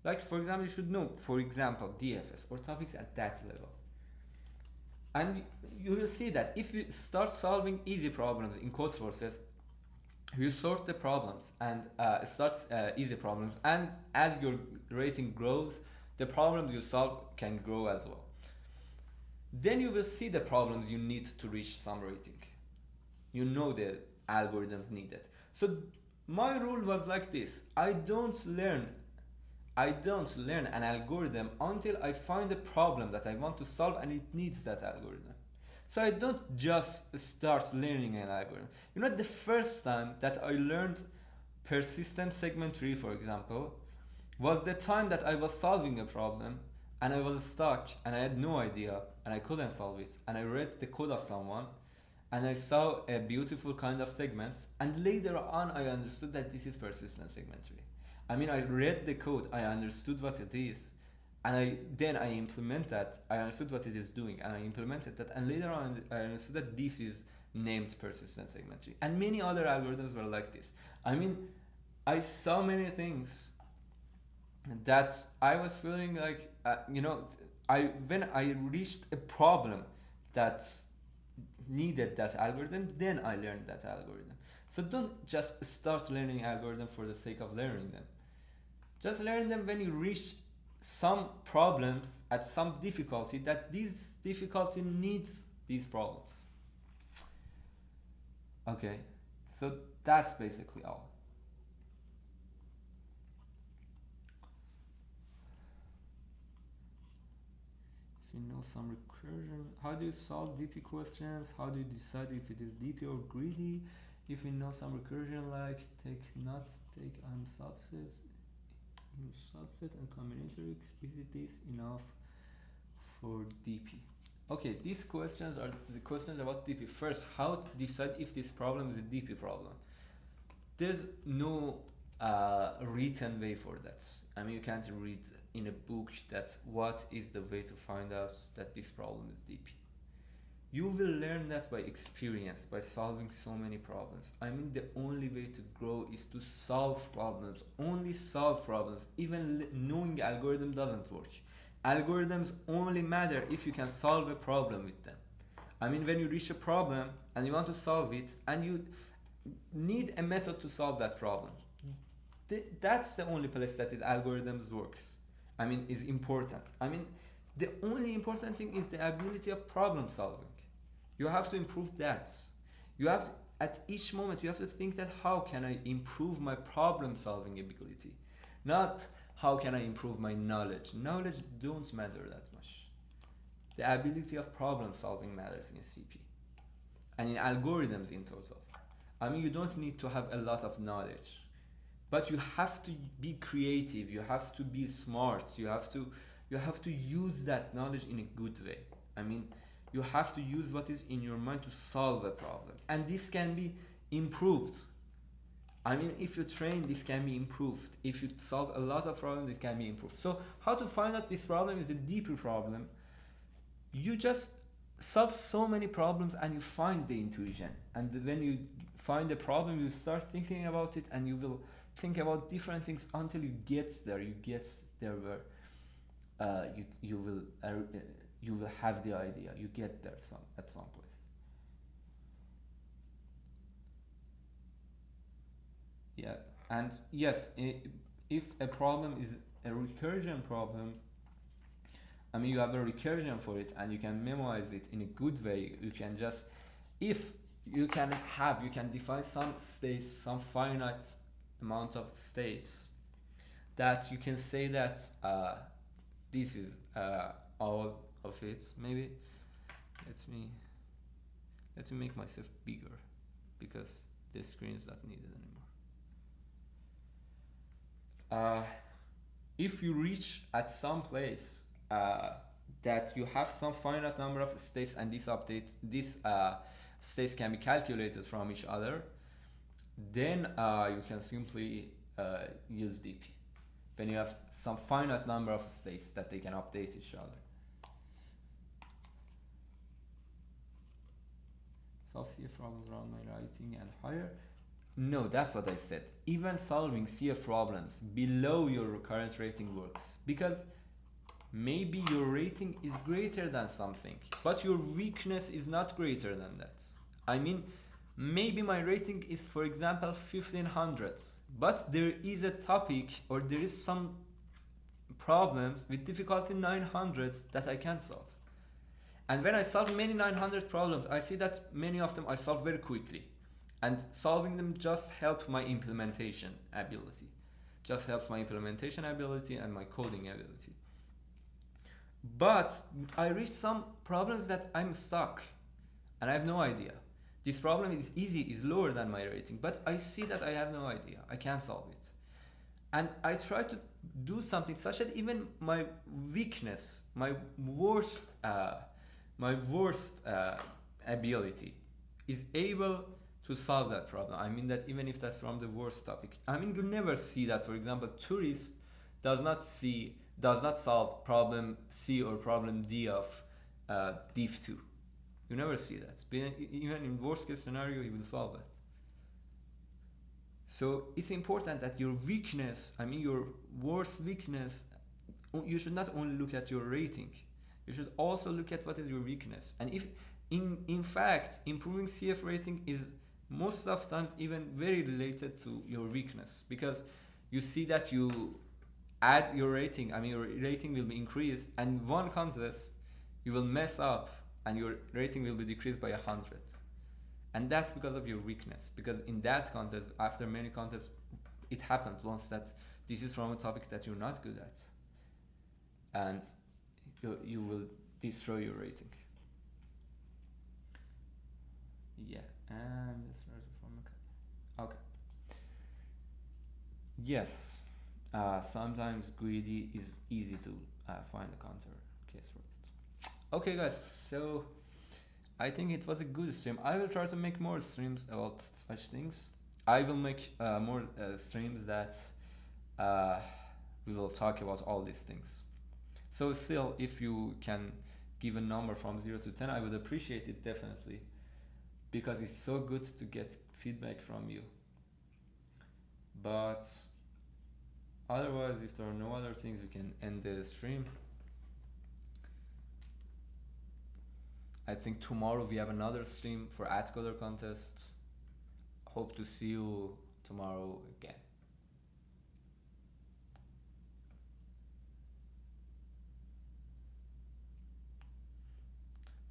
Like, for example, you should know, for example, DFS or topics at that level. And you will see that if you start solving easy problems in Codeforces, you sort the problems and starts easy problems, and as your rating grows, the problems you solve can grow as well. Then you will see the problems you need to reach some rating. You know the algorithms needed. So my rule was like this: I don't learn an algorithm until I find a problem that I want to solve and it needs that algorithm. So I don't just start learning an algorithm. You know, the first time that I learned persistent segment tree, for example, was the time that I was solving a problem and I was stuck and I had no idea and I couldn't solve it, and I read the code of someone and I saw a beautiful kind of segments, and later on I understood that this is persistent segment tree. I mean, I read the code, I understood what it is, and then I implement that. I understood what it is doing, and I implemented that, and later on I understood that this is named persistent segment tree. And many other algorithms were like this. I mean, I saw many things that I was feeling like, when I reached a problem that needed that algorithm, then I learned that algorithm. So don't just start learning algorithm for the sake of learning them. Just learn them when you reach some problems at some difficulty, that this difficulty needs these problems. Okay, so that's basically all. If you know some recursion, how do you solve DP questions? How do you decide if it is DP or greedy? If you know some recursion, like take not take subsets in subset and combinatorics, is this enough for DP? Okay, these questions are the questions about DP. First, how to decide if this problem is a DP problem? There's no written way for that. I mean, you can't read in a book that what is the way to find out that this problem is DP. You will learn that by experience, by solving so many problems. I mean, the only way to grow is to solve problems. Only solve problems. Even knowing algorithm doesn't work. Algorithms only matter if you can solve a problem with them. I mean, when you reach a problem and you want to solve it, and you need a method to solve that problem, that's the only place that algorithms works. I mean, is important. I mean, the only important thing is the ability of problem solving. You have to improve that. You have to, at each moment, you have to think that how can I improve my problem solving ability? Not how can I improve my knowledge. Knowledge don't matter that much. The ability of problem solving matters in CP and in algorithms in total. I mean, you don't need to have a lot of knowledge, but you have to be creative. You have to be smart. You have to use that knowledge in a good way. I mean, you have to use what is in your mind to solve a problem, and this can be improved. I mean, if you train, this can be improved. If you solve a lot of problems, this can be improved. So how to find out this problem is a deeper problem? You just solve so many problems and you find the intuition. And when you find the problem, you start thinking about it, and you will think about different things until you get there. You get there where you will have the idea. You get there at some place. Yeah, and yes, if a problem is a recursion problem, I mean, you have a recursion for it, and you can memorize it in a good way. You can just, if you can define some states, some finite amount of states, that you can say that this is all of it. Maybe let me make myself bigger, because the screen is not needed anymore. If you reach at some place that you have some finite number of states, and these states can be calculated from each other, then you can simply use DP. When you have some finite number of states that they can update each other. Solve CF problems around my rating and higher. No, that's what I said. Even solving CF problems below your current rating works, because maybe your rating is greater than something, but your weakness is not greater than that. I mean, maybe my rating is, for example, 1500, but there is a topic, or there is some problems with difficulty 900 that I can't solve. And when I solve many 900 problems, I see that many of them I solve very quickly. And solving them just helps my implementation ability. Just helps my implementation ability and my coding ability. But I reached some problems that I'm stuck, and I have no idea. This problem is easy, is lower than my rating, but I see that I have no idea. I can't solve it. And I try to do something such that even my weakness, my worst ability is able to solve that problem. I mean that even if that's from the worst topic. I mean, you never see that, for example, tourist does not solve problem C or problem D of div 2. You never see that. Even in worst case scenario, you will solve that. So it's important that your weakness, I mean your worst weakness, you should not only look at your rating, you should also look at what is your weakness. And if in fact improving CF rating is most of times even very related to your weakness, because you see that you add your rating, I mean your rating will be increased, and one contest you will mess up and your rating will be decreased by 100. And that's because of your weakness, because in that contest, after many contests, it happens once that this is from a topic that you're not good at, and you will destroy your rating. Yeah, and this okay. Yes, sometimes greedy is easy to find a counter case for it. Okay, guys, so I think it was a good stream. I will try to make more streams about such things. I will make more streams that we will talk about all these things. So still, if you can give a number from 0 to 10, I would appreciate it definitely, because it's so good to get feedback from you. But otherwise, if there are no other things, we can end the stream. I think tomorrow we have another stream for AdCoder contest. Hope to see you tomorrow again.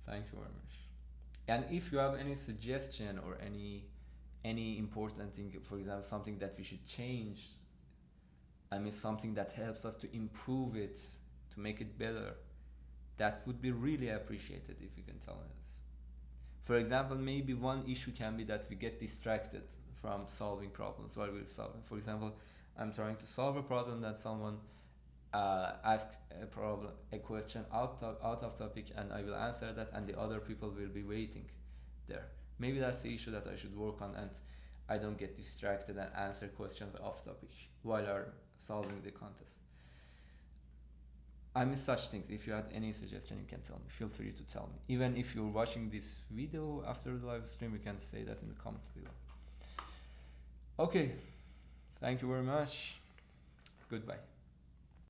Thank you very much. And if you have any suggestion or any important thing, for example, something that we should change, I mean something that helps us to improve it, to make it better, that would be really appreciated if you can tell us. For example, maybe one issue can be that we get distracted from solving problems while we're solving. For example, I'm trying to solve a problem that someone asked a question out of topic, and I will answer that, and the other people will be waiting there. Maybe that's the issue that I should work on, and I don't get distracted and answer questions off topic while I'm solving the contest. I miss such things. If you had any suggestion, you can tell me. Feel free to tell me. Even if you're watching this video after the live stream, you can say that in the comments below. Okay, thank you very much. Goodbye.